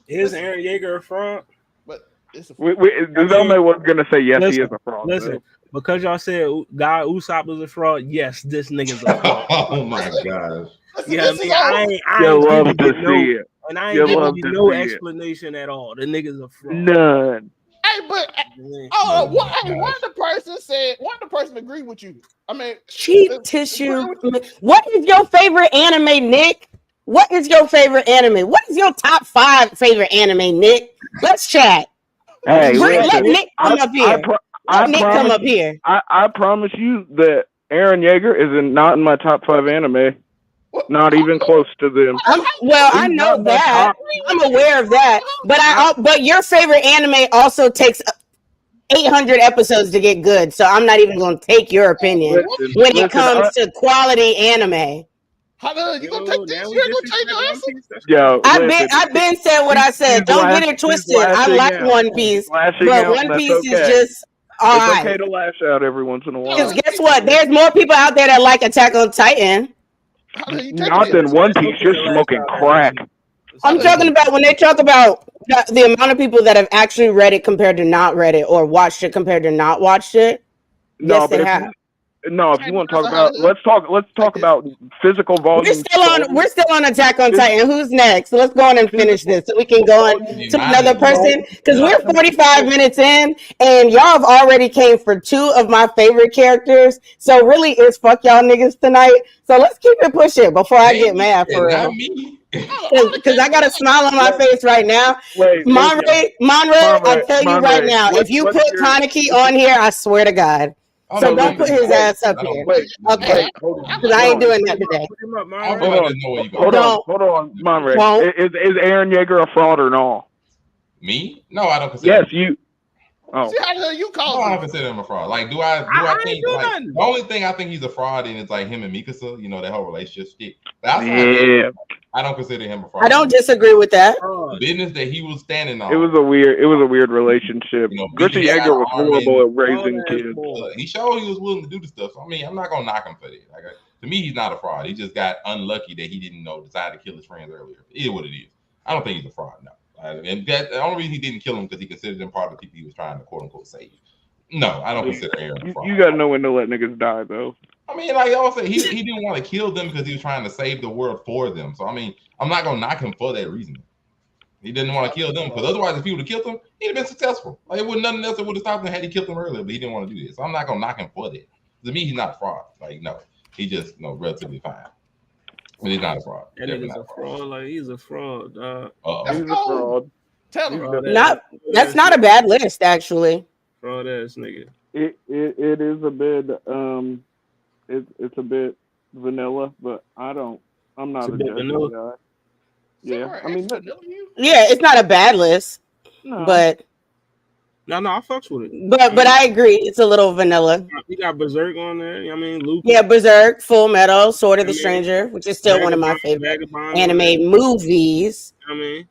Is Aaron Yeager a fraud? But it's a Zelmay was gonna say yes, he is a fraud. Listen, because y'all said Guy Usopp was a fraud, yes, this nigga's a fraud. Oh my gosh. Yeah, I ain't love to see it. And I ain't giving you no explanation at all. The nigga's a fraud. None. Hey, but one of the person agreed with you. I mean, cheap tissue. What is your favorite anime, Nick? What is your favorite anime? What is your top 5 favorite anime, Nick? Let's chat. Hey, let Nick come up here. Let Nick come up here. I promise you that Aaron Yeager is not in my top 5 anime. Not even close to them. I know that. I'm aware of that. But your favorite anime also takes 800 episodes to get good. So I'm not even going to take your opinion when it comes to quality anime. You gonna take this? You ain't gonna take no answer? Yo, I've been said what I said. Don't get it twisted. I like One Piece, but One Piece is just all it's right. okay to lash out every once in a while. Because guess what? There's more people out there that like Attack on Titan. Not than One Piece. You're smoking crack. I'm talking about when they talk about the amount of people that have actually read it compared to not read it, or watched it compared to not watched it. No, yes, but they have. if you want to talk about, let's talk about physical volume. We're still on Attack on Titan. Who's next? So let's go on and finish this so we can go on to another person, because we're 45 minutes in and y'all have already came for two of my favorite characters. So really it's fuck y'all niggas tonight. So let's keep it pushing before I get mad for real. Because I got a smile on my face right now. Monray, I tell you right now, if you put Kaneki on here, I swear to God. So don't put his ass up here. Okay. Because I ain't doing that today. Hold on, Monray. Is Aaron Yeager a fraud or no? Me? No, I don't consider. Yes, you. Oh. See how the hell you call I don't consider him a fraud. Like, do I think like the only thing I think he's a fraud in is like him and Mikasa, you know, that whole relationship shit. Yeah. I don't consider him a fraud. I don't disagree with that. The business that he was standing on. It was a weird relationship. You know, Griffin Yeager was horrible at raising kids. He showed he was willing to do the stuff. So, I mean, I'm not gonna knock him for that. Like, to me, he's not a fraud. He just got unlucky that he didn't decide to kill his friends earlier. It is what it is. I don't think he's a fraud. No. And the only reason he didn't kill him because he considered them part of the people he was trying to quote unquote save. No, I don't consider Aaron a fraud. You gotta know when to let niggas die, though. I mean, like y'all said, he didn't want to kill them because he was trying to save the world for them. So I mean, I'm not gonna knock him for that reason. He didn't want to kill them because otherwise, if he would have killed them, he'd have been successful. Like it would nothing else that would have stopped him had he killed them earlier, but he didn't want to do this. So I'm not gonna knock him for that. To me, he's not a fraud. Like no, he's just relatively fine. But he's not a fraud. That nigga's a fraud. Like he's a fraud. He's a fraud. Tell him. That's not a bad list, actually. Fraud ass nigga. It is a bit it's a bit vanilla, but I'm not a judging guy. Yeah, I mean, it's not a bad list, but no, I fucks with it. But I agree, it's a little vanilla. You got Berserk on there. I mean, Luke. Yeah, Berserk, Full Metal, Sword of the Stranger, which is still one of my favorite anime movies. I mean.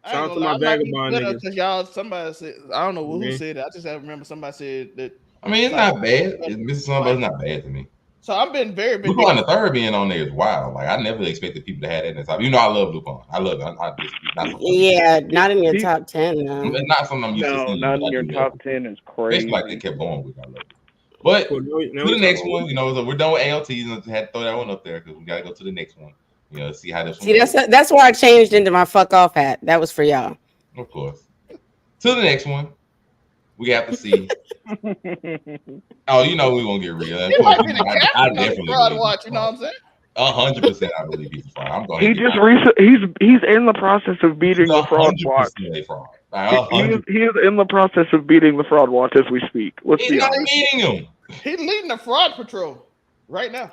Shout out to my Vagabond niggas. Because y'all, somebody said, I don't know who said it. I just remember somebody said that. I mean, it's not bad. It's not bad to me. So I've been very big. Lupin the Third being on there is wild. Like I never expected people to have that in the top. You know, I love Lupin. I love it. Not in your top 10. No. It's not something I'm used to seeing. Not in your top 10 is crazy. It's like they kept going with. I love it. But to the next one, so we're done with ALTs and had to throw that one up there because we gotta go to the next one. See how this one. See, that's why I changed into my fuck off hat. That was for y'all. Of course. To the next one, we have to see. Oh, we won't get real. I definitely fraud watch. You know what I'm saying? 100%. I believe he's a fraud. I'm going. He's in the process of beating the fraud watch. He is in the process of beating the fraud watch as we speak. He's not beating him. He's leading the fraud patrol right now.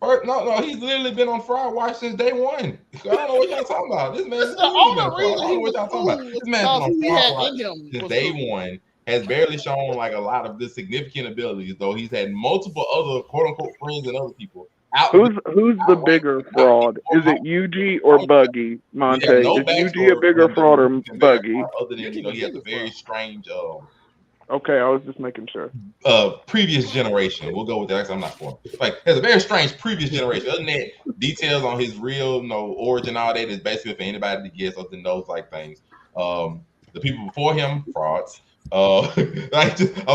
No, he's literally been on Fraud Watch since day one. I don't know what y'all talking about. This man's the only reason he was talking about. This man's been on Fraud Watch since day one. Has barely shown like a lot of the significant abilities, though he's had multiple other quote unquote friends and other people. Who's the bigger fraud? Is it Yuji or Buggy, Monte? Is Yuji a bigger fraud or Buggy? Other than he has a very strange. Okay, I was just making sure. Previous generation. We'll go with that because I'm not for him. Like, there's a very strange previous generation. Other than that, details on his real, origin, all that is basically for anybody to guess other than those like things. The people before him, frauds. I'm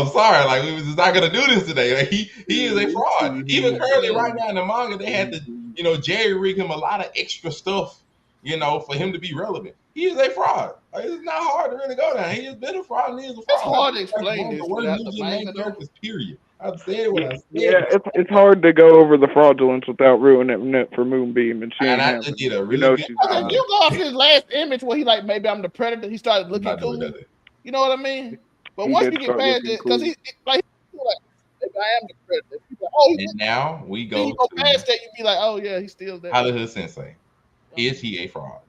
sorry, like we was just not gonna do this today. Like he is a fraud. Even currently, right now in the manga, they had to, jerry rig him a lot of extra stuff, for him to be relevant. He is a fraud. Like, it's not hard to really go down. He has been a fraud and he is a fraud. It's hard to explain this without the main characters, period. I've said what I said. Yeah, it's hard to go over the fraudulence without ruining it for Moonbeam and seeing I just did a really you go off his last image where he maybe I'm the predator. He started looking cool. You know what I mean? But once you get past it, because he's like, maybe I am the predator. Like, and now we go. You go past that, you be like, oh yeah, he's still there. Hollywood Sensei, is he a fraud?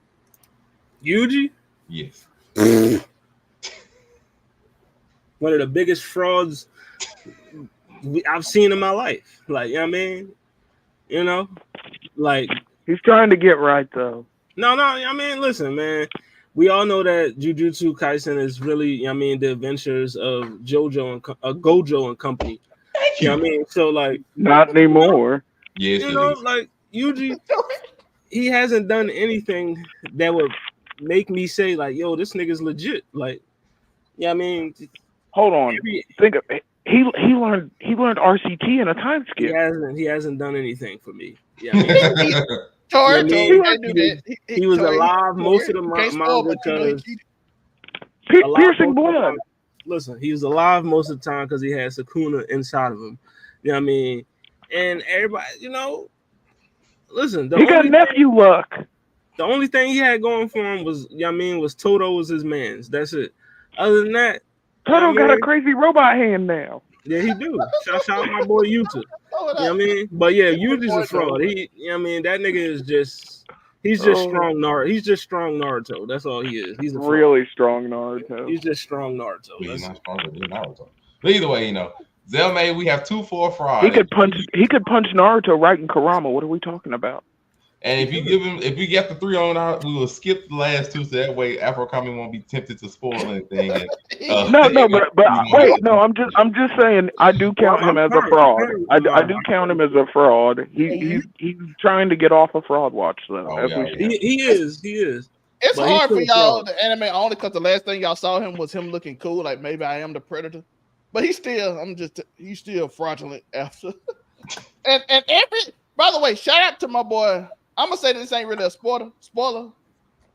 Yuji? Yes. One of the biggest frauds I've seen in my life. Like, you know what I mean? Like he's trying to get right though. No. I mean, listen, man. We all know that Jujutsu Kaisen is really, I mean, the adventures of Gojo and company. Thank you. I mean, so like, not anymore. Yes, you know, like Yuji, he hasn't done anything that would make me say like, yo, this nigga's legit. Like, yeah, I mean, hold on. Think of it. He learned RCT in a time skip. He hasn't done anything for me. Yeah, I mean, he was alive most of the manga because piercing blood. Listen, he was alive most of the time because he had Sukuna inside of him. You know what I mean? And everybody, you know, listen. He got nephew luck. The only thing he had going for him was, you know what I mean, was Toto was his man's. That's it. Other than that, Toto got a crazy robot hand now. Yeah, he do. Shout out my boy Yuta. You know what I mean? But yeah, Yuta's a fraud. He, you know what I mean? That nigga is just, he's just strong Naruto. He's just strong Naruto. That's all he is. He's a really strong Naruto. He's just strong Naruto. He's not stronger than Naruto. But either way, you know, Zelmay, we have 2-4 fraud. He could punch Naruto right in Kurama. What are we talking about? And if we get the 3 on out, we will skip the last 2 so that way Afro Kami won't be tempted to spoil anything. And, I'm just saying I do count him as a fraud. I do count him as a fraud. He's trying to get off of Fraudwatch though. He is. It's hard for y'all the anime only because the last thing y'all saw him was him looking cool, like maybe I am the predator. But he's still fraudulent after. and by the way, shout out to my boy. I'm gonna say this ain't really a spoiler,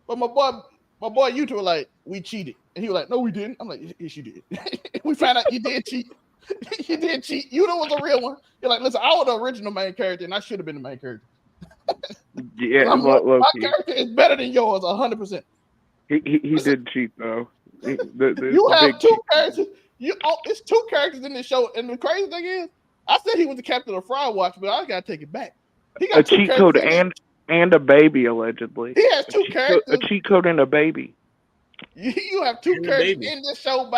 but my boy Yuta was like, we cheated, and he was like, no, we didn't. I'm like, yes, you did. We found out you did cheat. You did cheat. Yuta was a real one. You're like, listen, I was the original main character, and I should have been the main character. Yeah, my character is better than yours, 100%. He did cheat though. You have 2 characters. It's 2 characters in this show, and the crazy thing is, I said he was the captain of Fraudwatch, but I gotta take it back. He got a cheat code and a baby allegedly. He has 2 characters. A cheat code and a baby. You have 2 characters in this show.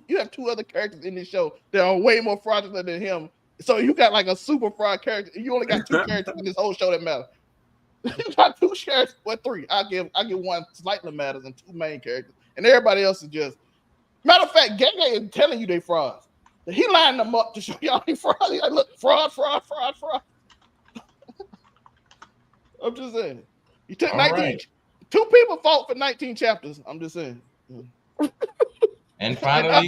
You have 2 other characters in this show that are way more fraudulent than him. So you got like a super fraud character. You only got 2 characters in this whole show that matter. You got 2 characters, 3. I give 1 slightly matters and 2 main characters, and everybody else is just. Matter of fact, Gege is telling you they frauds. He lined them up to show y'all he fraud. He's like, look, fraud. I'm just saying. You took 19. Right. 2 people fought for 19 chapters. I'm just saying. And finally,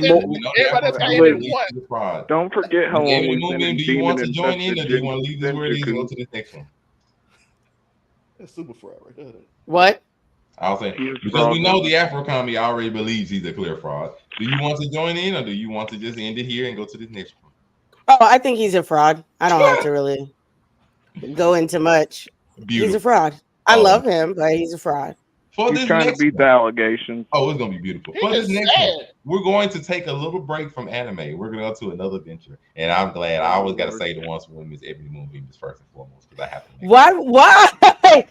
don't forget how long we've been. Do you want to join in, or do you want to leave this where it is and go to the next one? That's super fraud right there. What? I'll say because we know the Afro Kami already believes he's a clear fraud. Do you want to join in, or do you want to just end it here and go to the next one? Oh, I think he's a fraud. I don't have to really go into much. Beautiful. He's a fraud. I love him, but he's a fraud. He's trying to beat the allegations. Oh, it's gonna be beautiful. For this next one, we're going to take a little break from anime. We're gonna go to another venture, and I'm glad. I always got to say the ones when Miss Ebony Moonbeam is first and foremost because I have to. Why?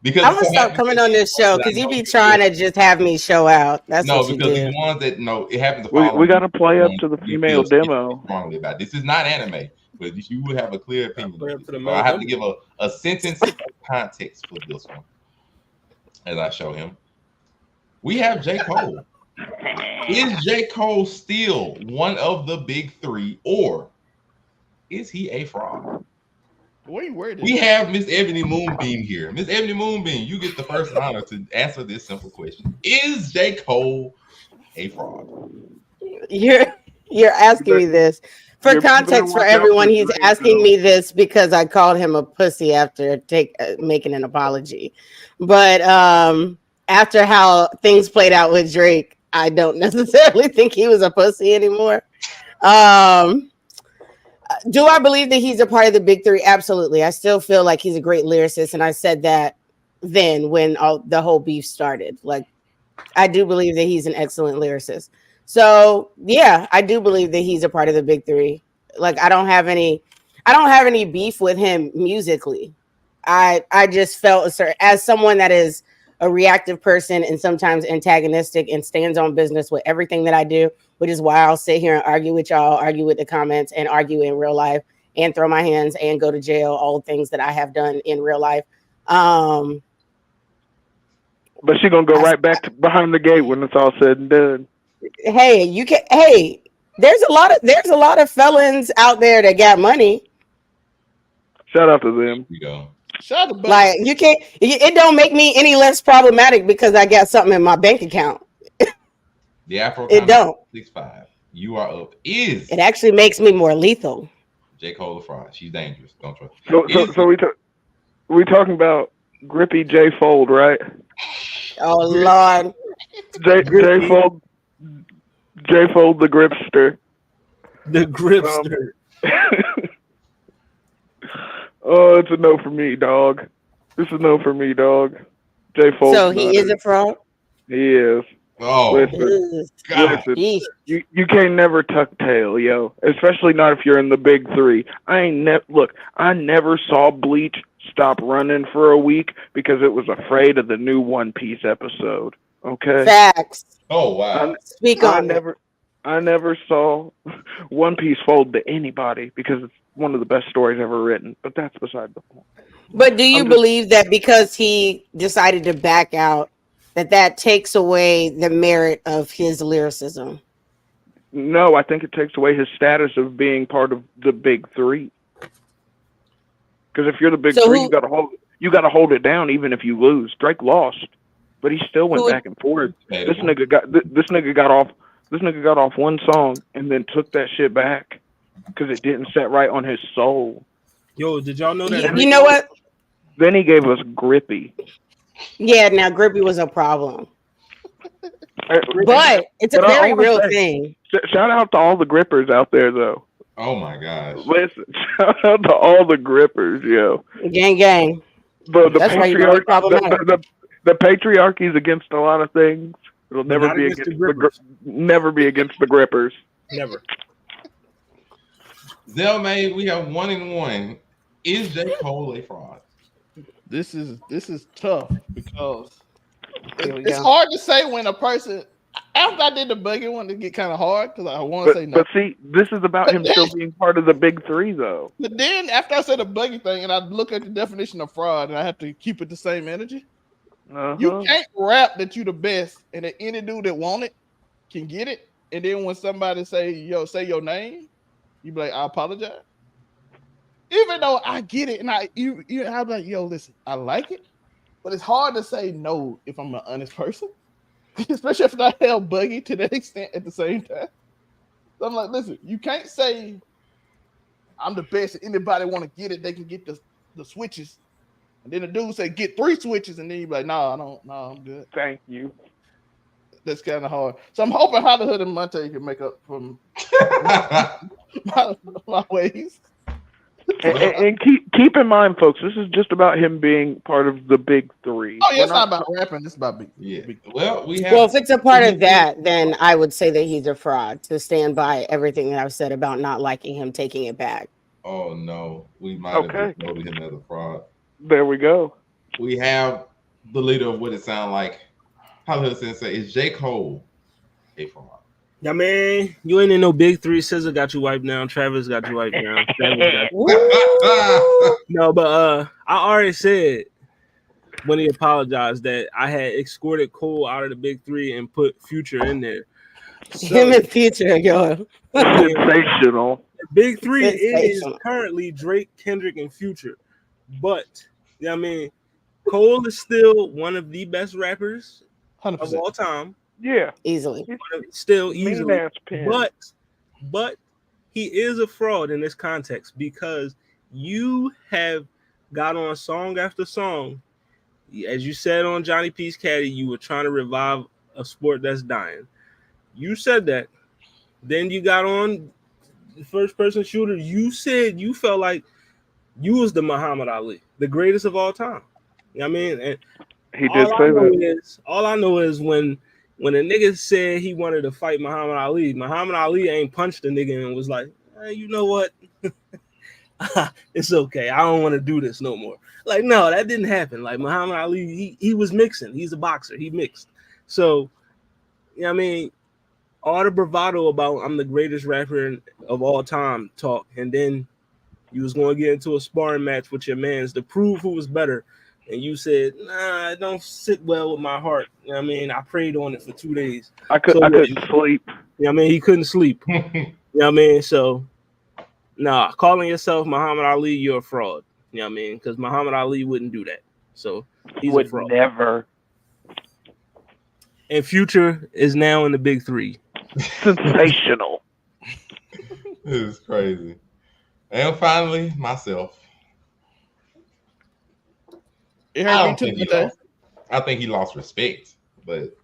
Because I'm gonna stop coming on this show because you be trying to just have me show out. That's what you do. The ones that it happens. We got to play up to the female demo. Strongly about this is not anime, but you would have a clear opinion. I have to give a sentence of context for this one as I show him. We have J. Cole. Is J. Cole still one of the big 3, or is he a fraud? We have Miss Ebony Moonbeam here. Miss Ebony Moonbeam, you get the first honor to answer this simple question. Is J. Cole a fraud? You're asking me this. For context for everyone, he's asking me this because I called him a pussy after making an apology. But after how things played out with Drake, I don't necessarily think he was a pussy anymore. Do I believe that he's a part of the big 3? Absolutely. I still feel like he's a great lyricist. And I said that then when the whole beef started. Like, I do believe that he's an excellent lyricist. So, yeah, I do believe that he's a part of the big 3. Like, I don't have any beef with him musically. I just felt as someone that is a reactive person and sometimes antagonistic and stands on business with everything that I do, which is why I'll sit here and argue with y'all, argue with the comments, and argue in real life and throw my hands and go to jail, all things that I have done in real life. But she's gonna go right back to behind the gate when it's all said and done. Hey, you can. Hey, there's a lot of felons out there that got money. Shout out to them. You go. Shout out to Like you can't. It don't make me any less problematic because I got something in my bank account. The Afro. It don't. 6'5". You are up. Is it actually makes me more lethal? J. Cole a fraud? She's dangerous. Don't trust. So we talking about Grippy J Fold, right? Oh Lord. J Fold the Gripster. The Gripster. Oh, it's a no for me, dog. This is a no for me, dog. J Fold. So he is a fraud? He is. Oh, listen, you can't never tuck tail, yo. Especially not if you're in the big three. I never saw Bleach stop running for a week because it was afraid of the new One Piece episode. Okay. Facts. Oh wow. I never saw One Piece fold to anybody because it's one of the best stories ever written. But that's beside the point. But do you believe that because he decided to back out, that takes away the merit of his lyricism? No, I think it takes away his status of being part of the big three. Because if you're the big three, you gotta hold it down even if you lose. Drake lost, but he still went back and forth. This nigga got off one song and then took that shit back because it didn't set right on his soul. Yo, did y'all know that? You know what? Then he gave us Grippy. Yeah, now Grippy was a problem. But it's a very real thing. Shout out to all the grippers out there, though. Oh my gosh! Listen, shout out to all the grippers, yo. Gang. The patriarchy is against a lot of things. It'll never be against the grippers. Never. Zelmay, we have 1-1. Is J. Cole a fraud? This is tough because it's hard to say when a person. After I did the Buggy one, it get kind of hard because I want to say no. But see, this is about him still being part of the big three, though. But then after I said the Buggy thing, and I look at the definition of fraud, and I have to keep it the same energy. You can't rap that you the best, and that any dude that want it can get it. And then when somebody say your name, you be like, I apologize. Even though I get it, and I'm like, yo, listen, I like it, but it's hard to say no if I'm an honest person, especially if I held Buggy to that extent at the same time. So I'm like, listen, you can't say I'm the best. If anybody want to get it, they can get the switches. And then the dude say get 3 switches, and then you be like, no, I'm good. Thank you. That's kind of hard. So I'm hoping How the Hood and Monte can make up from my ways. And keep in mind, folks, this is just about him being part of the big three. Oh, yeah, it's not about rapping. It's about big. Yeah. Big. Well, if it's a part of that, then I would say that he's a fraud. To stand by everything that I've said about not liking him taking it back. Oh no, we might have voted him as a fraud. There we go. We have the leader of what it sounds like. Hollywood Sensei, is J. Cole a fraud? Yeah, man, you ain't in no big three. SZA got you wiped down. Travis got you wiped down. No, but I already said when he apologized that I had escorted Cole out of the big three and put Future in there. So, him and Future, yo. Sensational. Big three is currently Drake, Kendrick, and Future. But, yeah, I mean, Cole is still one of the best rappers 100%. of all time. Yeah, easily. Still easily. But he is a fraud in this context because you have got on song after song. As you said on Johnny P's Caddy, you were trying to revive a sport that's dying. You said that. Then you got on the first person shooter. You said you felt like you was the Muhammad Ali, the greatest of all time. You know what I mean? And he did say that. All I know is when a nigga said he wanted to fight Muhammad Ali ain't punched the nigga and was like, hey, you know what? It's okay. I don't want to do this no more. Like, no, that didn't happen. Like, Muhammad Ali, he was mixing. He's a boxer. He mixed. So, you know what I mean? All the bravado about I'm the greatest rapper of all time talk. And then You was going to get into a sparring match with your mans to prove who was better. And you said, nah, it don't sit well with my heart. You know what I mean? I prayed on it for 2 days. I couldn't sleep. You know what I mean? He couldn't sleep. You know what I mean? So, nah, calling yourself Muhammad Ali, you're a fraud. You know what I mean? Because Muhammad Ali wouldn't do that. So, he's Would a fraud. never. And Future is now in the big three. Sensational. This is crazy. And finally, myself. I think he lost respect, but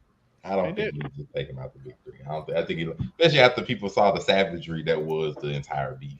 I don't think he was just taking out the big three. I think he, especially after people saw the savagery that was the entire beef.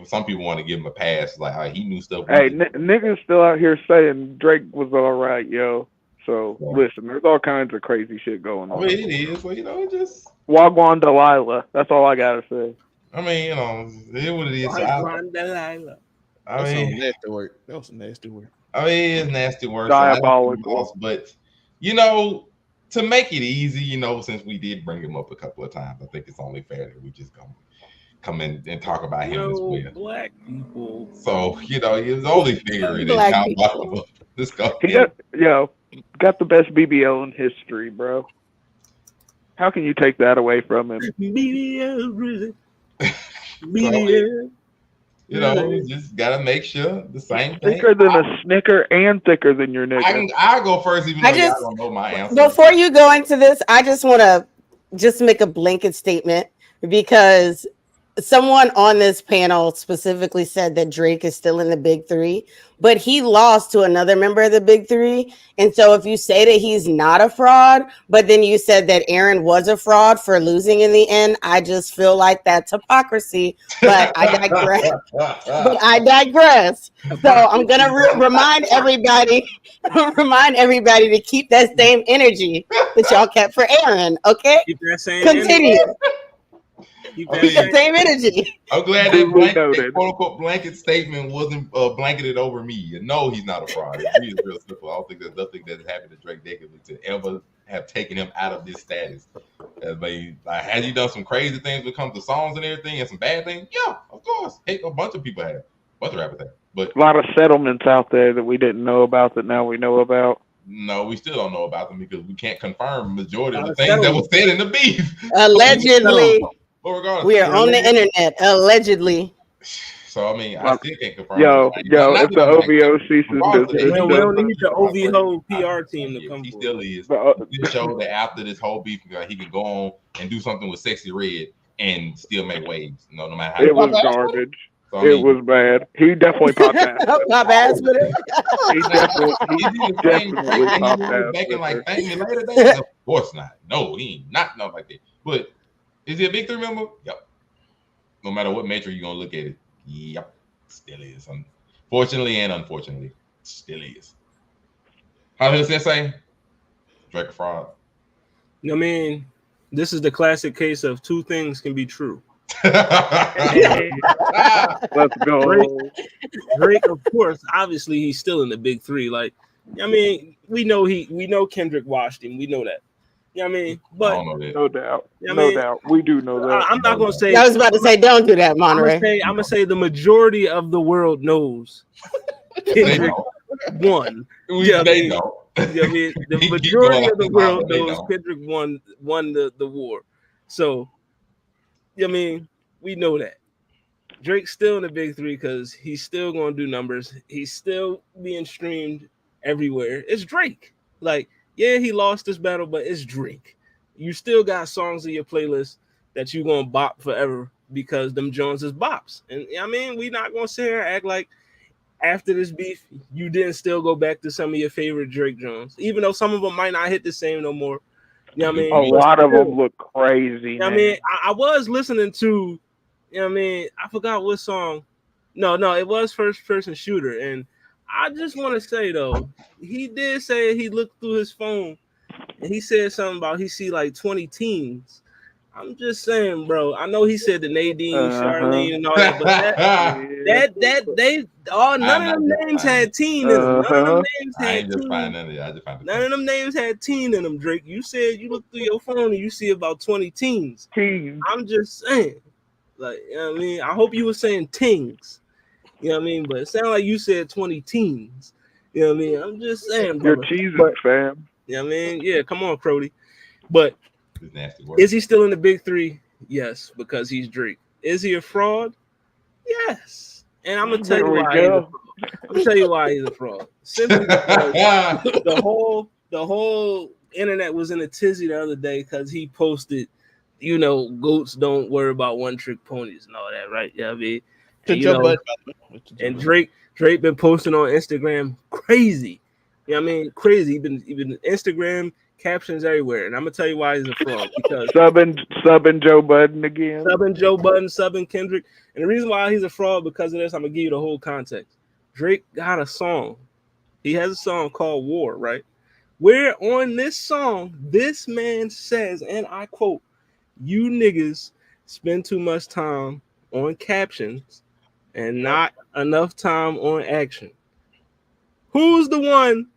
Some people want to give him a pass, like he knew stuff. Hey, niggas still out here saying Drake was all right, yo. So listen, there's all kinds of crazy shit going on. I mean, it is, but just Wagwan Delilah. That's all I gotta say. I mean, it is what it is. Wagwan Delilah. That was nasty work. That was some nasty work. I mean, it's nasty work. Diabolical. But to make it easy, since we did bring him up a couple of times, I think it's only fair that we just come in and talk about him as well. Black people. So it was only figuring it. Let's go. Got the best BBL in history, bro. How can you take that away from him? BBL. You just gotta make sure the same thing. Thicker than a Snicker and thicker than your nigga. I'll go first, even though y'all don't know my answer. Before you go into this, I just want to make a blanket statement because someone on this panel specifically said that Drake is still in the big three, but he lost to another member of the big three. And so if you say that he's not a fraud, but then you said that Aaron was a fraud for losing in the end, I just feel like that's hypocrisy. But I digress. So I'm going to remind everybody to keep that same energy that y'all kept for Aaron. Okay? Keep that same Continue. Energy. Keep the same energy. I'm glad that quote unquote blanket statement wasn't blanketed over me. No, he's not a fraud. It's real simple. I don't think there's nothing that has happened to Drake Dagley to ever have taken him out of this status. Has he done some crazy things when it comes to songs and everything and some bad things? Yeah, of course. Heck, a bunch of people have. A bunch of rappers have. But a lot of settlements out there that we didn't know about that now we know about. No, we still don't know about them because we can't confirm the majority of the things that was said in the beef. Allegedly. But regardless, we are on the internet, allegedly. So I mean, I still can't confirm. If the OVO ceases, we don't need the OVO PR team to come. He still is. He showed that after this whole beef, he can go on and do something with Sexy Red and still make waves. No matter how. It was garbage. So, it was bad. He definitely popped ass. Pop ass with it. He definitely popped ass. Making like thank me later days? Of course not. No, he ain't not like that. But is he a big three member? Yep. No matter what metric you're gonna look at it, yep, still is. Fortunately and unfortunately, still is. How does that say? Drake a fraud. I mean, this is the classic case of two things can be true. Let's go. Drake, of course, obviously he's still in the big three. Like, I mean, we know Kendrick washed him. We know that. You know what I mean? But no doubt. No doubt. We do know that. I'm not gonna say I was about to say don't do that, Monterey. I'm gonna say the majority of the world knows Kendrick won. They know. I mean, the majority of the world knows Kendrick won the war. So I mean, we know that. Drake's still in the big three because he's still gonna do numbers. He's still being streamed everywhere. It's Drake. Like, yeah, he lost this battle, but it's Drake. You still got songs in your playlist that you're gonna bop forever because them Jones is bops. And I mean, we not gonna sit here and act like after this beef, you didn't still go back to some of your favorite Drake Jones, even though some of them might not hit the same no more. You know what I mean? A lot of them look crazy. You know what I mean? I was listening to, you know what I mean? I forgot what song. No, it was First Person Shooter. And I just want to say, though, he did say he looked through his phone and he said something about he see like 20 teens. I'm just saying, bro. I know he said the Nadine, Charlene, and all that, but none of them names had teen in them. None of them names had teen. None of them names had teen in them, Drake. You said you look through your phone and you see about 20 teens. I'm just saying, like, you know what I mean? I hope you were saying tings. You know what I mean? But it sounded like you said 20 teens. You know what I mean? I'm just saying, You're brother. cheesing, fam. You know what I mean? Yeah, come on, Crody. But Nasty word. is he still in the big three? Yes, because he's Drake. Is he a fraud? Yes. And I'm gonna tell you why he's a fraud. I'm gonna tell you why he's a fraud. Simply because the whole internet was in a tizzy the other day because he posted, you know, goats don't worry about one trick ponies and all that, right? Yeah, I mean, and, you know, and Drake been posting on Instagram crazy. You know what I mean? Crazy. He been Instagram captions everywhere. And I'm gonna tell you why he's a fraud. Because subbing Joe Budden again. Subbing Joe Budden, subbing Kendrick. And the reason why he's a fraud because of this, I'm gonna give you the whole context. Drake got a song. He has a song called War, right? Where on this song, this man says, and I quote, "You niggas spend too much time on captions and not enough time on action." Who's the one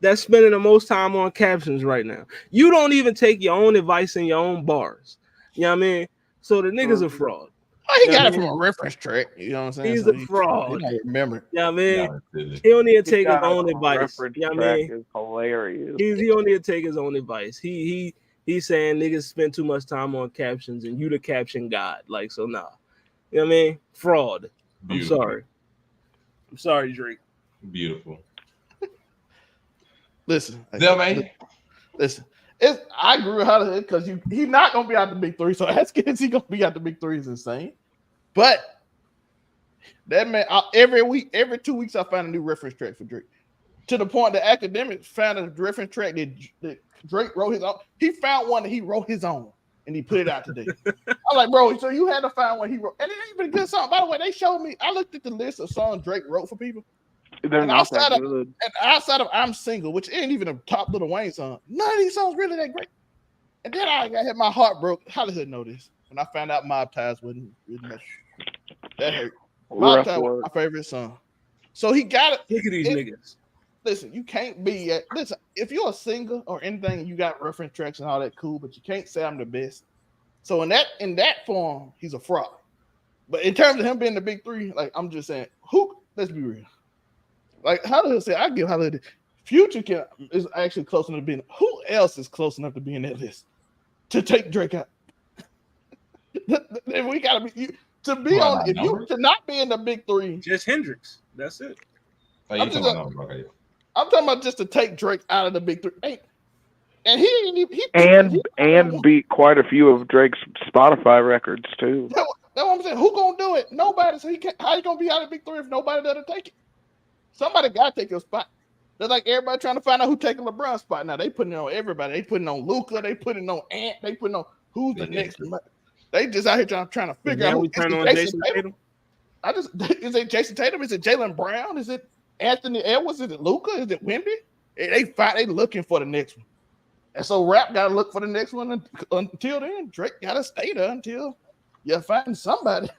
that's spending the most time on captions right now? You don't even take your own advice in your own bars. You know what I mean? So the nigga's a fraud. Oh, he got it from a reference track. You know what I'm saying? He's a fraud. I remember. You know what I mean? He don't need to take his own advice. Reference You know what I mean? track is hilarious. He don't need to take his own advice. He's saying niggas spend too much time on captions and you the caption god. Like, so nah. You know what I mean? Fraud. Beautiful. I'm sorry, Drake. Beautiful. Listen. Listen. I agree with how because he's not gonna be out the big three. So asking is he gonna be out the big three is insane. But that man, every 2 weeks I find a new reference track for Drake. To the point that academics found a reference track that Drake wrote his own. He found one that he wrote his own and he put it out today. I'm like, bro, so you had to find one he wrote, and it ain't even a good song. By the way, they showed me. I looked at the list of songs Drake wrote for people. They're not that good. And outside of I'm Single, which ain't even a top Lil Wayne song, none of these songs really that great. And then I got hit my heart broke. How the hood know this? When I found out Mob Ties wasn't really much. That hurt. Mob Ties was my favorite song. So he got it. Look at these niggas. Listen, you can't be listen, if you're a singer or anything, you got reference tracks and all that cool, but you can't say I'm the best. So in that form, he's a fraud. But in terms of him being the big three, like I'm just saying, let's be real. Like how does it say? I give how it Future is actually close enough to being. Who else is close enough to be in that list to take Drake out? Then we gotta be to be on. If you to not be in the big three, just Hendrix. That's it. I'm talking about just to take Drake out of the big three. And he beat quite a few of Drake's Spotify records too. That's what I'm saying. Who gonna do it? Nobody. So how you gonna be out of the big three if nobody doesn't take it? Somebody got to take your spot. They're like everybody trying to find out who taking LeBron's spot. Now they putting it on everybody. They putting on Luka. They putting on Ant. They putting on who's the next. They just out here trying to figure out who turn on Jason Tatum. Is it Jason Tatum? Is it Jaylen Brown? Is it Anthony Edwards? Is it Luka? Is it Wemby? They looking for the next one. And so Rap got to look for the next one until then. Drake got to stay there until you find somebody.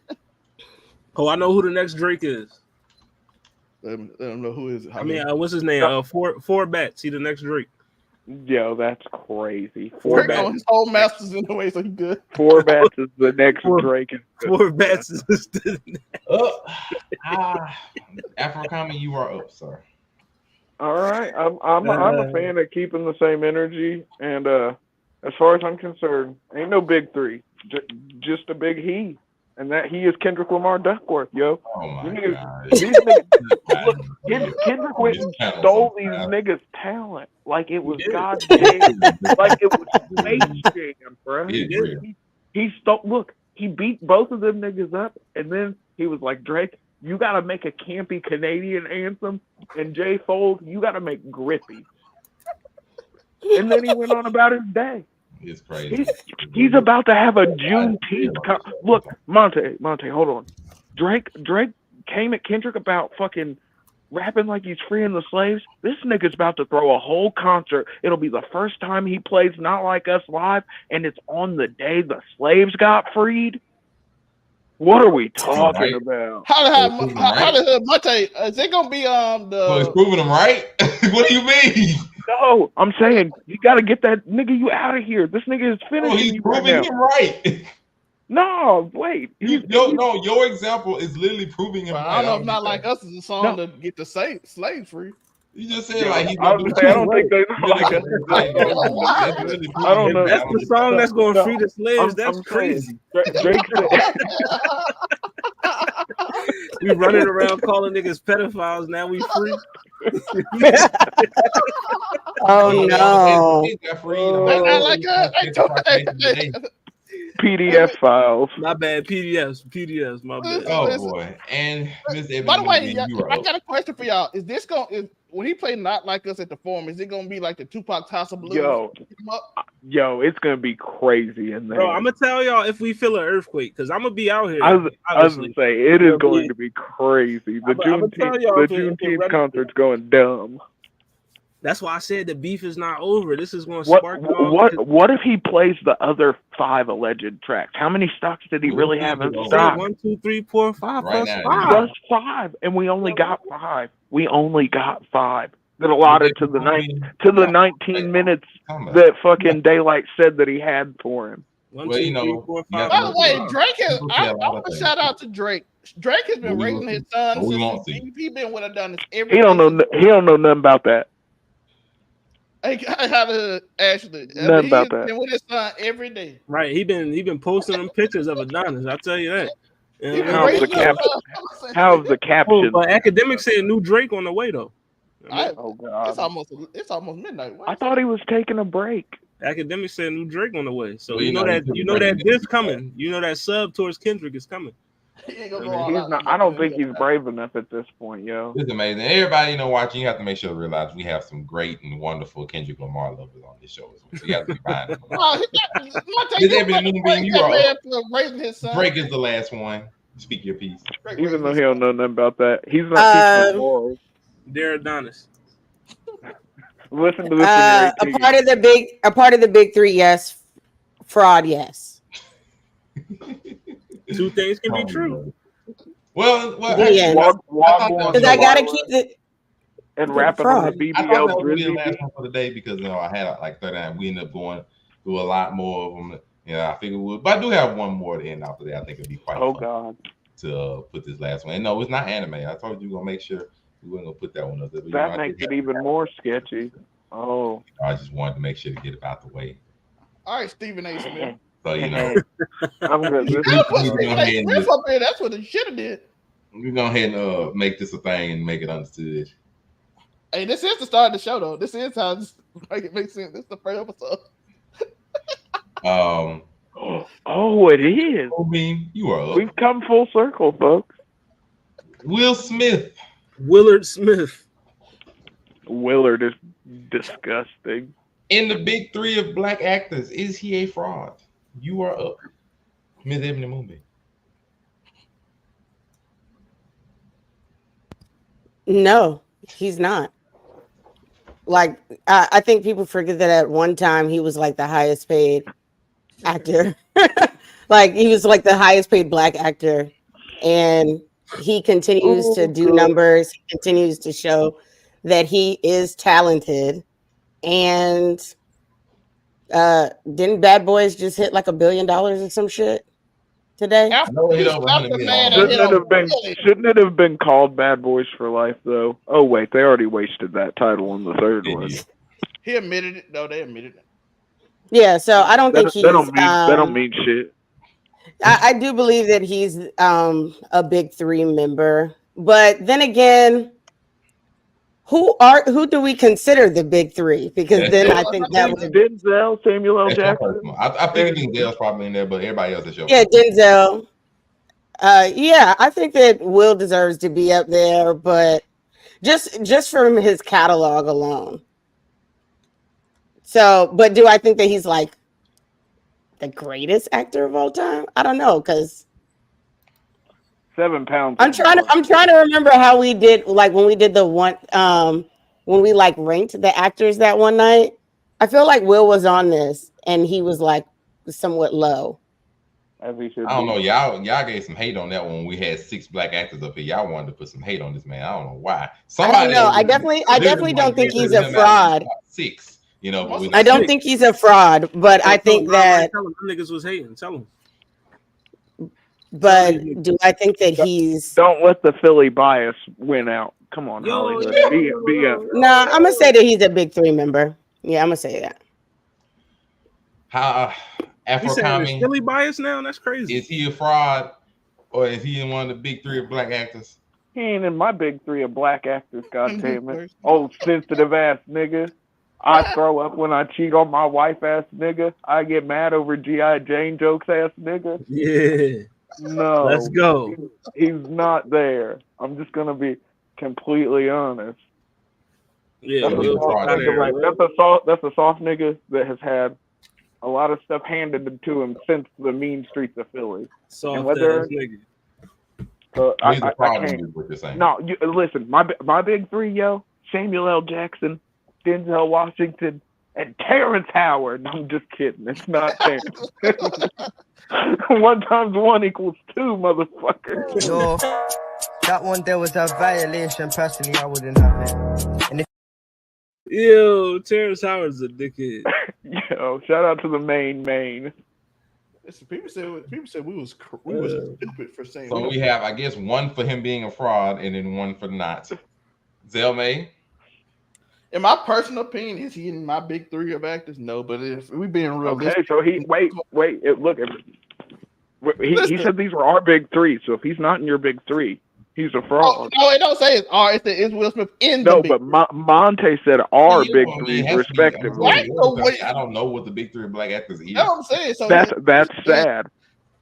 Oh, I know who the next Drake is. I don't know who is it. What's his name? Four Bats. He the next Drake. Yo, that's crazy. Four Bats. On his whole masters in the way, so he good. Four Bats is the next Drake. Four Bats is Afro Comedy, you are up, sir. All right, I'm a fan of keeping the same energy, and as far as I'm concerned, ain't no big three, just a big he. And that he is Kendrick Lamar Duckworth, yo. Oh my God. Kendrick went and stole these niggas' talent like it was God's game, like it was Space Jam, bro. He stole. Look, he beat both of them niggas up, and then he was like, Drake, you got to make a campy Canadian anthem, and Jay Fold, you got to make grippy. And then he went on about his day. It's crazy. He's about to have a Juneteenth. Look, Monte, hold on. Drake came at Kendrick about fucking rapping like he's freeing the slaves. This nigga's about to throw a whole concert. It'll be the first time he plays Not Like Us live, and it's on the day the slaves got freed. What are we talking about? How the Monte? Is it gonna be Well, it's proving them right. What do you mean? No, I'm saying you got to get that nigga you out of here. This nigga is finishing he's you proving right now. him right. No, wait. Your example is literally proving him. Well, I don't know if Not Like Us is a song to get the slaves free. You just said like he's I gonna was do. gonna say I don't think they like us. I don't know. That's the song that's going to free the slaves. That's I'm crazy. Drake said. We running around calling niggas pedophiles. Now we free. Oh no! They're not like us. PDF files. My bad. PDFs. My bad. Oh boy. And by the way, I got a question for y'all. Is this going? When he played Not Like Us at the Forum, is it gonna be like the Tupac's House of Blues? Yo, it's gonna be crazy in there. Bro, I'm gonna tell y'all if we feel an earthquake, because I'm gonna be out here. I was gonna say it is going to be crazy. The Juneteenth concert's going dumb. That's why I said the beef is not over. This is going to spark. What if he plays the other 5 alleged tracks? How many stocks did he really have in stock? 1, 2, 3, 4, 5 right plus now, 5. Plus 5, and we only got 5. We only got 5 that allotted to the 19 minutes that fucking Daylight said that he had for him. 1, 2, 3, 4, 5. By the way, Drake has. I want to shout out to Drake. Drake has been raising his son since he been with done this every. He don't know nothing about that. I gotta Ashley. Nothing about that. Been with his son every day. Right, he been posting them pictures of Adonis. I'll tell you that. How's the caption? Oh, but academics said new Drake on the way though. Oh God! It's almost midnight. I thought he was taking a break. Academics said new Drake on the way, so you know that this coming. You know that sub towards Kendrick is coming. He's not. I don't think he's brave enough at this point, yo. It's amazing. Everybody, watching, you have to make sure to realize we have some great and wonderful Kendrick Lamar lovers on this show as well. So you have to be fine. Drake is the last one. Speak your piece. Even though he don't know nothing about that, he's not teaching morals. Dear Adonis. Listen to this. A part of the big 3, yes. Fraud, yes. 2 things can be true. Well, because I gotta keep it and wrapping on the BBL. I thought that would be the last one for the day because I had like 39. We ended up going through a lot more of them. I figured we would, but I do have one more to end after that. I think it'd be quite fun to put this last one. And no, it's not anime. I told you we're gonna make sure we weren't gonna put that one up there. But, that makes it even more sketchy. Oh, I just wanted to make sure to get it out the way. All right, Stephen A. Smith. So I'm good. That's what they should have did. We're going ahead and make this a thing and make it understood. Hey, this is the start of the show, though. This is how it makes sense. This is the first episode. It is. I mean, you are up. We've come full circle, folks. Willard Smith. Willard is disgusting. In the big 3 of black actors, is he a fraud? You are up. Ms. Ebony Moonbeam. No, he's not. Like, I think people forget that at one time he was like the highest paid actor. Like, he was like the highest paid black actor. And he continues to do numbers. He continues to show that he is talented. And didn't Bad Boys just hit like $1 billion or some shit today? Shouldn't it have been called Bad Boys for Life though? Oh wait, they already wasted that title in the third one. He admitted it. No, they admitted it. Yeah, so I don't think he's. That don't mean shit. I do believe that he's a big 3 member, but then again, who do we consider the big 3? Because then I think that was Denzel, Samuel L. Jackson. I think Denzel's probably in there, but everybody else is your. Yeah, Denzel. Yeah, I think that Will deserves to be up there, but just from his catalog alone. So, but do I think that he's like the greatest actor of all time? I don't know, because 7 pounds. I'm trying to remember how we did, like when we did the one when we like ranked the actors that one night. I feel like Will was on this and he was like somewhat low. As he should. I don't know. Y'all gave some hate on that one when we had 6 black actors up here. Y'all wanted to put some hate on this man. I don't know why. I don't know. I definitely don't think he's a fraud. 6. I don't think he's a fraud, but I think that tell him niggas was hating. Tell him. But do I think that he's? Don't let the Philly bias win out. Come on, Hollywood. No, I'm gonna say that he's a big three member. Yeah, I'm gonna say that. How You saying it's Afro Philly bias now? That's crazy. is he a fraud or is he in one of the big three of black actors? He ain't in my big three of black actors, goddammit. Old sensitive ass nigga. I throw up when I cheat on my wife ass nigga. I get mad over G.I. Jane jokes ass nigga. Yeah. No. Let's go. He's not there. I'm just gonna be completely honest. Yeah, that's a soft nigga, right? That's a soft nigga that has had a lot of stuff handed to him since the mean streets of Philly. Soft and whether ass nigga. I can't. No, listen. My big three, yo: Samuel L. Jackson, Denzel Washington, and Terrence Howard. I'm just kidding. It's not Terrence. 1 times 1 equals 2, motherfucker. Yo, that one there was a violation. Personally, I wouldn't have it. And if Yo, Terrence Howard's a dickhead. Yo, shout out to the main. Listen, people said we was stupid for saying. So we have, I guess, 1 for him being a fraud and then 1 for not. Zelmay? In my personal opinion, is he in my big three of actors? No, but if we being realistic, okay, so he he said these were our big three. So if he's not in your big three, he's a fraud. No, it don't say it's our. It's Will Smith in no, the big but Monte said our big three, respectively. I don't know what the big three of black actors is. You know what I'm saying? So that's sad.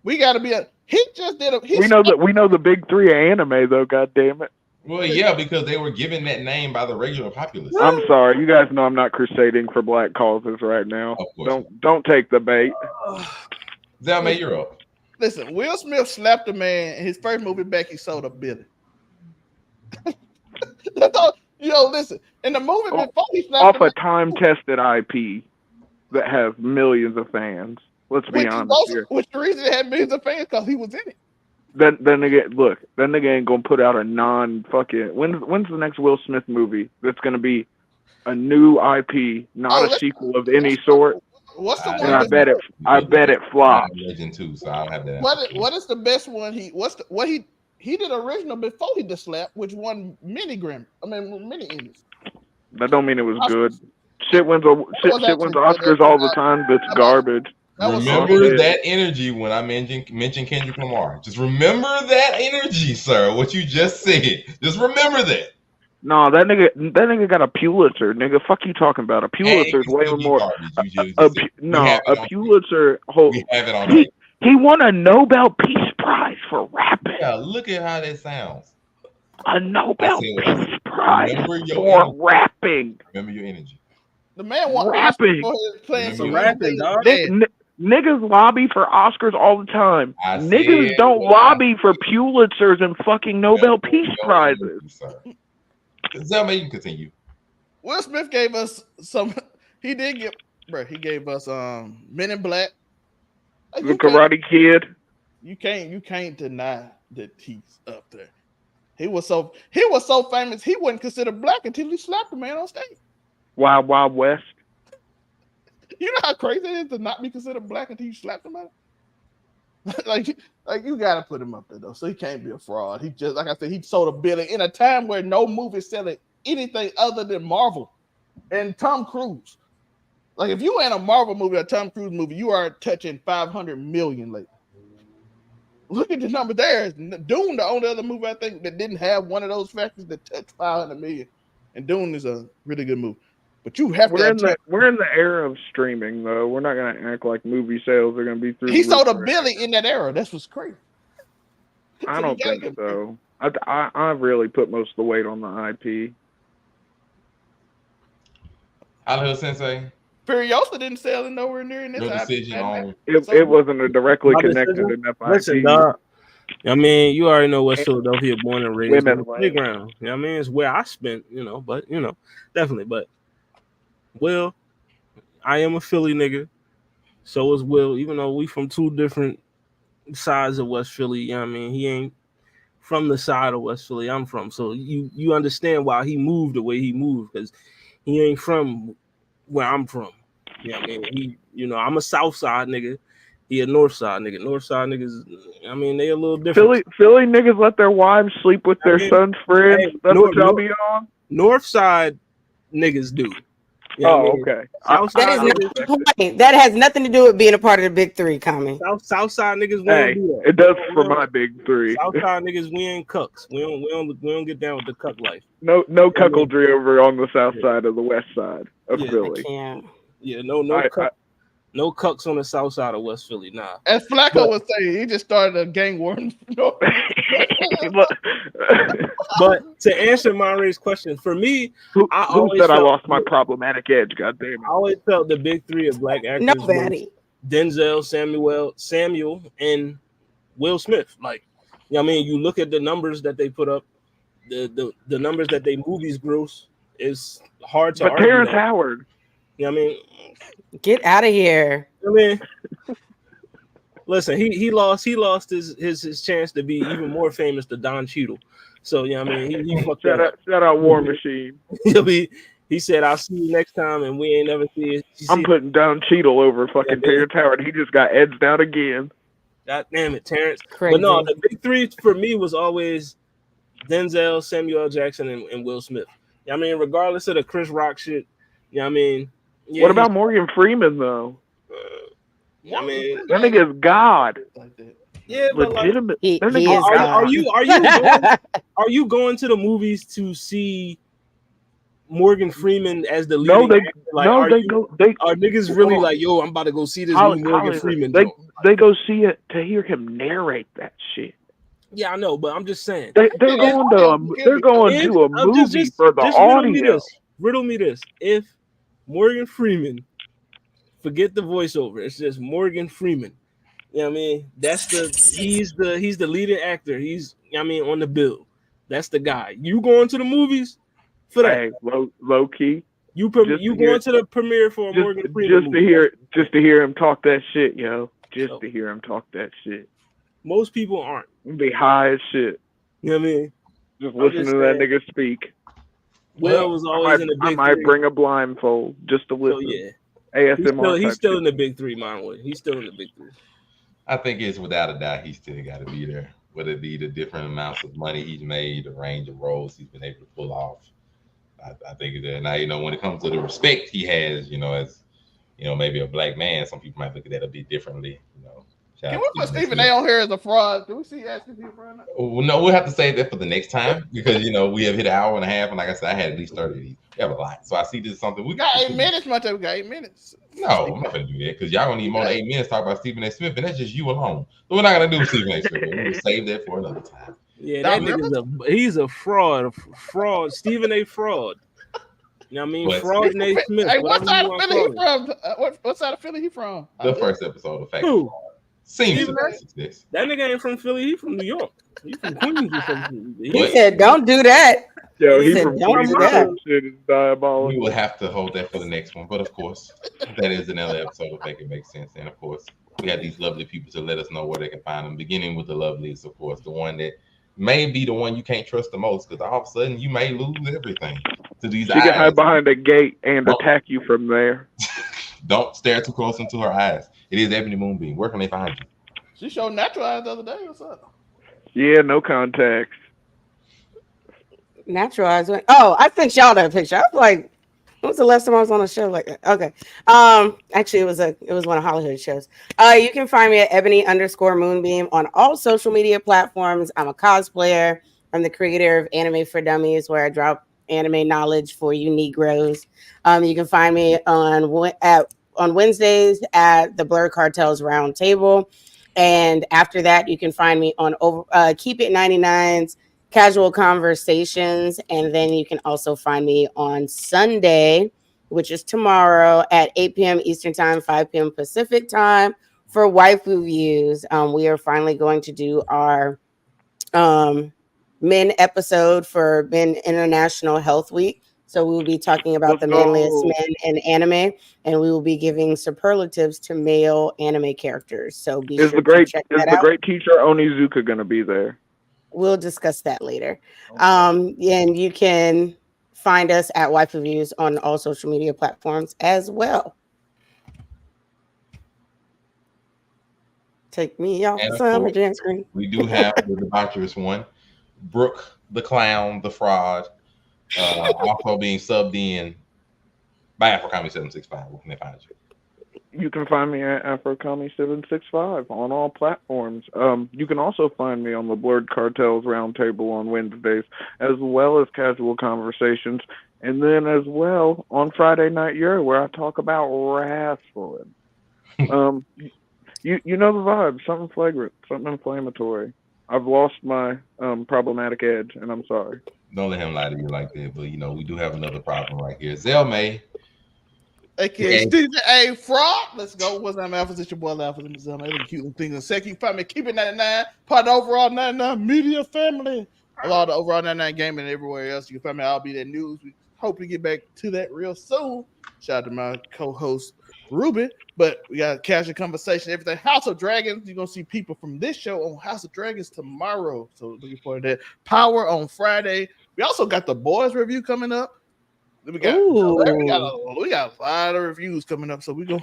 We got to be he just did a. We know the big three of anime though. God damn it. Well, yeah, because they were given that name by the regular populace. I'm sorry, you guys know I'm not crusading for black causes right now. Don't take the bait. Zelmay, you're up. Listen, Will Smith slapped a man in his first movie back. He sold a billion. That's all. Listen. In the movie before he slapped off a time-tested IP that has millions of fans. Let's be honest here. Which the reason it had millions of fans because he was in it. Then nigga ain't gonna put out a non-fucking. When's the next Will Smith movie that's gonna be a new IP, not a sequel of any sort? What's the one? And I bet it flops. Legend too, so I don't have that. What is the best one? He did original before he did slap, which won many Emmys. That don't mean it was good. Shit wins Oscars all the time. That's garbage. Remember that energy when I mentioned Kendrick Lamar. Just remember that energy, sir. What you just said. Just remember that. No, that nigga got a Pulitzer, nigga. Fuck you talking about? A Pulitzer's way more. A Pulitzer. We have it on. He won a Nobel Peace Prize for rapping. Yeah, look at how that sounds. A Nobel Peace Prize for rapping. Remember your energy. The man won rapping. Playing some rapping, dog. Niggas lobby for Oscars all the time. Niggas don't lobby for Pulitzers and fucking Nobel Peace Prizes. Zelma, you can continue. Will Smith gave us some. He gave us Men in Black. The Karate Kid. You can't deny that he's up there. He was so famous. He wasn't considered black until he slapped a man on stage. Wild Wild West. You know how crazy it is to not be considered black until you slap somebody? like you gotta put him up there though. So he can't be a fraud. He just, like I said, he sold $1 billion in a time where no movie selling anything other than Marvel and Tom Cruise. Like if you ain't a Marvel movie or a Tom Cruise movie, you are touching 500 million lately. Look at the number there. Dune, the only other movie I think that didn't have one of those factors that touched 500 million. And Dune is a really good movie. But you have we're in the era of streaming though. We're not gonna act like movie sales are gonna be through. He sold $1 billion in that era. That's what's crazy. I don't think so. I really put most of the weight on the IP. Alho Sensei. Furiosa didn't sell it nowhere near in this decision on it wasn't directly connected enough. Listen, dog. I mean, you already know West Philadelphia, born and raised on the playground. You know what I mean? It's where I spent, but definitely. But Will, I am a Philly nigga. So is Will, even though we from two different sides of West Philly. You know what I mean? He ain't from the side of West Philly I'm from. So you understand why he moved the way he moved, because he ain't from where I'm from. You know what I mean? I'm a South Side nigga. He a North Side nigga. North Side niggas, I mean, they a little different. Philly niggas let their wives sleep with their son's friends. Hey, That's what y'all be on. North Side niggas do. You know what I mean? Okay. That is not the point. That has nothing to do with being a part of the big three, Kami. South Side niggas, we Hey, don't do that. it does for my big three. South Side niggas, we ain't cucks. We don't get down with the cuck life. No cuckoldry over on the south side of the west side of Philly. Yeah, no cucks on the south side of West Philly. Nah. As Flacco was saying, he just started a gang war. But to answer Monterey's question, for me, who said I lost my problematic edge? God damn it! I always felt the big three of black actors: Denzel, Samuel, and Will Smith. Like, you know what I mean? You look at the numbers that they put up, the numbers that they movies gross is hard to argue. Terrence Howard. You know what I mean? Get out of here. I mean, listen, he lost his chance to be even more famous to Don Cheadle. So yeah, I mean, he fucked that up. Shout out War Machine. He said, "I'll see you next time," and we ain't never see it. I'm putting Don Cheadle over fucking Terrence Howard. He just got edged out again. God damn it, Terrence. Crazy. But no, the big three for me was always Denzel, Samuel L. Jackson, and Will Smith. I mean, regardless of the Chris Rock shit, you know what I mean? Yeah, what about Morgan Freeman though? I mean, that nigga is God. Yeah, but legitimate. He is God. Are you going to the movies to see Morgan Freeman as the lead? No, are niggas really like, yo, I'm about to go see this new Morgan Freeman? They go see it to hear him narrate that shit. Yeah, I know, but I'm just saying they're going to a movie for the audio. Riddle me this: if Morgan Freeman, forget the voiceover, it's just Morgan Freeman. You know what I mean? He's the leading actor. He's, you know what I mean, on the bill. That's the guy. You going to the movies for that? Hey, low key. You going to the premiere for a Morgan Freeman movie? Just to hear him talk that shit, yo. To hear him talk that shit. Most people aren't. Be high as shit. You know what I mean? Just listen to that nigga speak. Will was always in the big three. I might bring a blindfold just to listen. So, yeah. ASMR. He's still in the big three, mine way. He's still in the big three. I think it's without a doubt he still got to be there. Whether it be the different amounts of money he's made, the range of roles he's been able to pull off. I think it's there. Now, you know, when it comes to the respect he has, you know, as, you know, maybe a black man, some people might look at that a bit differently, you know. Can we put Stephen A on here as a fraud? Do we see Ashley as a fraud? Well, no, we'll have to save that for the next time because, you know, we have hit an hour and a half, and like I said, I had at least 30 of these. We have a lot. So I see this is something we got 8 minutes, Monte. We got 8 minutes. No, I'm not going to do that because y'all going to need more than 8 minutes to talk about Stephen A. Smith, and that's just you alone. So we're not going to do Stephen A. Smith. We'll save that for another time. Yeah, that nigga's he's a fraud. Stephen A. fraud. You know what I mean? Fraud Nate Smith. Hey, what side of Philly he from? What side of Philly he from? The first episode of Fact. Who? Seems to be success. That nigga ain't from Philly. He from New York. He from Queens or something. He said, "Don't do that." Yo, he from Queens. That shit is diabolical. We will have to hold that for the next one, but of course, that is another episode of Make It Make Sense. And of course, we have these lovely people to let us know where they can find them. Beginning with the loveliest, of course, the one that may be the one you can't trust the most, because all of a sudden you may lose everything to these. She can hide behind a gate and attack you from there. Don't stare too close into her eyes. It is Ebony Moonbeam. Where can they find you? She showed natural eyes the other day. What's up? Yeah, no contacts. Natural eyes. Oh, I sent y'all that picture. I was like, when was the last time I was on a show like that? Okay. Actually, it was one of Hollywood shows. You can find me at Ebony_Moonbeam on all social media platforms. I'm a cosplayer. I'm the creator of Anime for Dummies, where I drop anime knowledge for you Negroes. You can find me on Wednesdays at the Blur Cartels Round Table. And after that, you can find me on Keep It 99's Casual Conversations. And then you can also find me on Sunday, which is tomorrow at 8 p.m. Eastern Time, 5 p.m. Pacific Time for Waifu Views. We are finally going to do our men episode for Men International Health Week. So we will be talking about the manliest men in anime, and we will be giving superlatives to male anime characters. So be sure to check that out. Is the great teacher Onizuka going to be there? We'll discuss that later. And you can find us at Waifu Views on all social media platforms as well. Take me off And the of summer course, jam screen. we do have the debaucherous one, Brooke the clown, the fraud, also being subbed in by AfroComedy765. Where can they find you? You can find me at AfroComedy765 on all platforms. You can also find me on the Blurred Cartels Roundtable on Wednesdays, as well as Casual Conversations, and then as well on Friday Night Euro, where I talk about wrestling. You know the vibe, something flagrant, something inflammatory. I've lost my problematic edge, and I'm sorry. Don't let him lie to you like that. But we do have another problem right here. Zell May. AKA Steve A. Fraud. Let's go. What's up, Alpha? It's your boy Alpha. Let me see my cute things. And second, you find me keep it 99, part of the overall 99 media family. A lot of the overall 99 gaming and everywhere else. You can find me. I'll be that news. We hope to get back to that real soon. Shout out to my co-host Ruben. But we got a casual conversation, everything. House of Dragons. You're gonna see people from this show on House of Dragons tomorrow. So looking forward to that. Power on Friday. We also got the boys review coming up. We got a lot of reviews coming up, so we can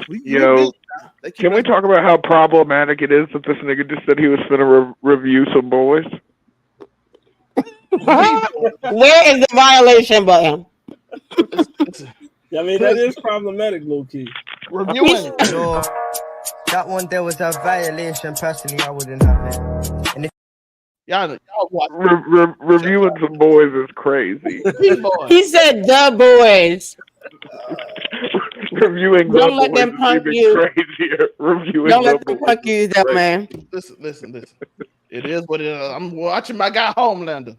we talk about how problematic it is that this nigga just said he was gonna review some boys? Where is the violation button? I mean, that is problematic, low key. Reviewing. No, that one there was a violation. Personally, I wouldn't have it. And if Y'all watch. Reviewing some boys is crazy. He said the boys. Reviewing Don't the let boys them punk is even you. crazier. Reviewing Don't the let them boys punk you, that man. Listen. It is what it is. I'm watching my guy Homelander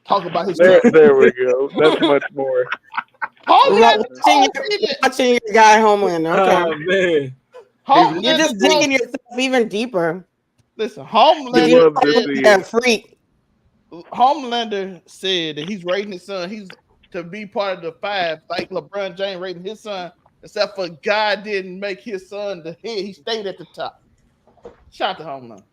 talk about his. There we go. That's much more. Homelander. Watching your guy Homelander. Okay. Oh man. You're just digging yourself even deeper. Listen, Homelander freak. Homelander said that he's rating his son. He's to be part of the 5, like LeBron James rating his son. Except for God didn't make his son the head. He stayed at the top. Shout out to Homelander.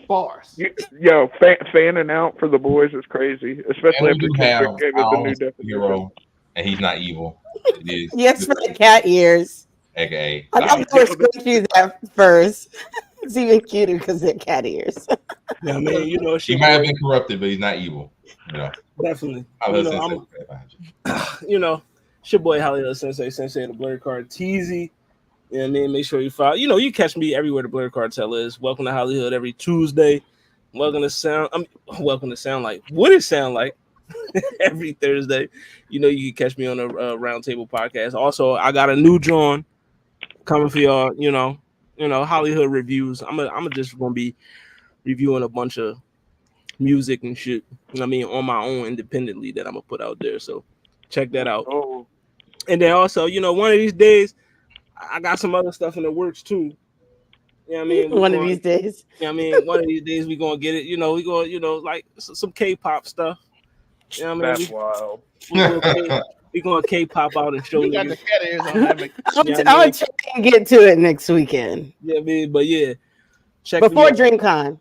Bars. Yo, fanning out for the boys is crazy, especially after Kendrick gave it the new definition. And he's not evil. It is. Yes, for the cat ears. AKA. I thought they were supposed to use that first. It's even cuter because they're cat ears. Yeah, I mean, he might have been corrupted, but he's not evil. Definitely. It's your boy Hollywood Sensei the Blurred Card Teasy. You know what I mean? Make sure you follow. You catch me everywhere the Blurred Cartel is. Welcome to Hollywood every Tuesday. Welcome to Sound Like. What it sound like every Thursday. You can catch me on the Roundtable podcast. Also, I got a new John coming for y'all. Hollywood reviews. I'm just gonna be reviewing a bunch of music and shit. On my own independently that I'm gonna put out there. So check that out. Oh. And then also, one of these days, I got some other stuff in the works too. One of these days one of these days we gonna get it. We go, like some K-pop stuff. That's wild. We gonna K-pop out and show you got the cat ears on that. I'll try and get to it next weekend. Check before DreamCon.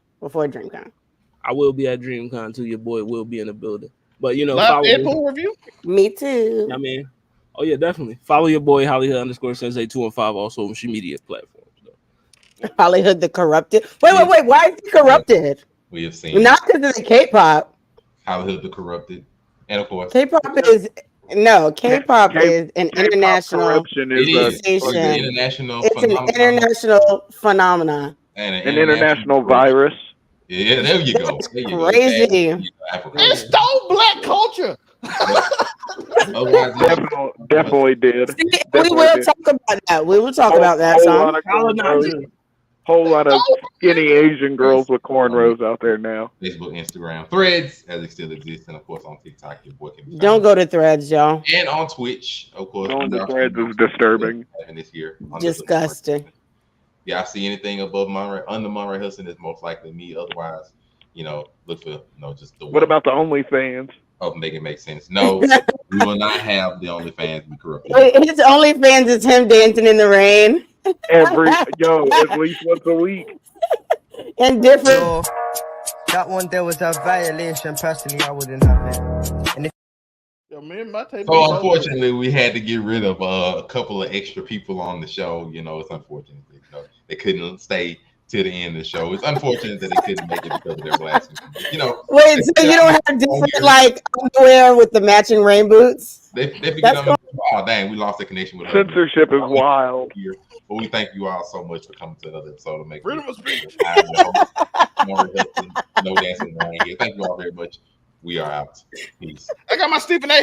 I will be at DreamCon too. Your boy will be in the building. But follow Deadpool review. Me too. Oh yeah, definitely. Follow your boy Hollywood _Sensei 215 also on social media platforms. Hollywood the Corrupted. Wait. Why is he corrupted? We have seen not because of the K-pop. Hollywood the Corrupted, and of course K-pop is an international international. It's an international phenomenon. And an international virus. Yeah, there you go. Crazy. It stole black culture. Definitely did. We will talk about that. We will talk about that. Whole lot of skinny Asian girls with cornrows out there now. Facebook, Instagram, Threads, as it still exists, and of course on TikTok, your boy can. Don't go to Threads, y'all. And on Twitch, of course. Going to Threads is disturbing. This year, disgusting. Yeah, I see anything above under Monterey Hudson is most likely me. Otherwise, look for just the. What about the OnlyFans? Oh, make it make sense. No, we will not have the OnlyFans be corrupted. Wait, his OnlyFans is him dancing in the rain. At least once a week. And different. So, that one there was a violation. Personally, I wouldn't have it. And so unfortunately, we had to get rid of a couple of extra people on the show. It's unfortunate. They couldn't stay to the end of the show. It's unfortunate that they couldn't make it because of their blasphemy. You know, Wait, so you don't have different like underwear with the matching rain boots? They figured That's out, oh dang, we lost the connection with her. Censorship is wild. Here. But we thank you all so much for coming to another episode of Make Freedom of speech. No dancing around here. Thank you all very much. We are out. Peace. I got my Stephen A.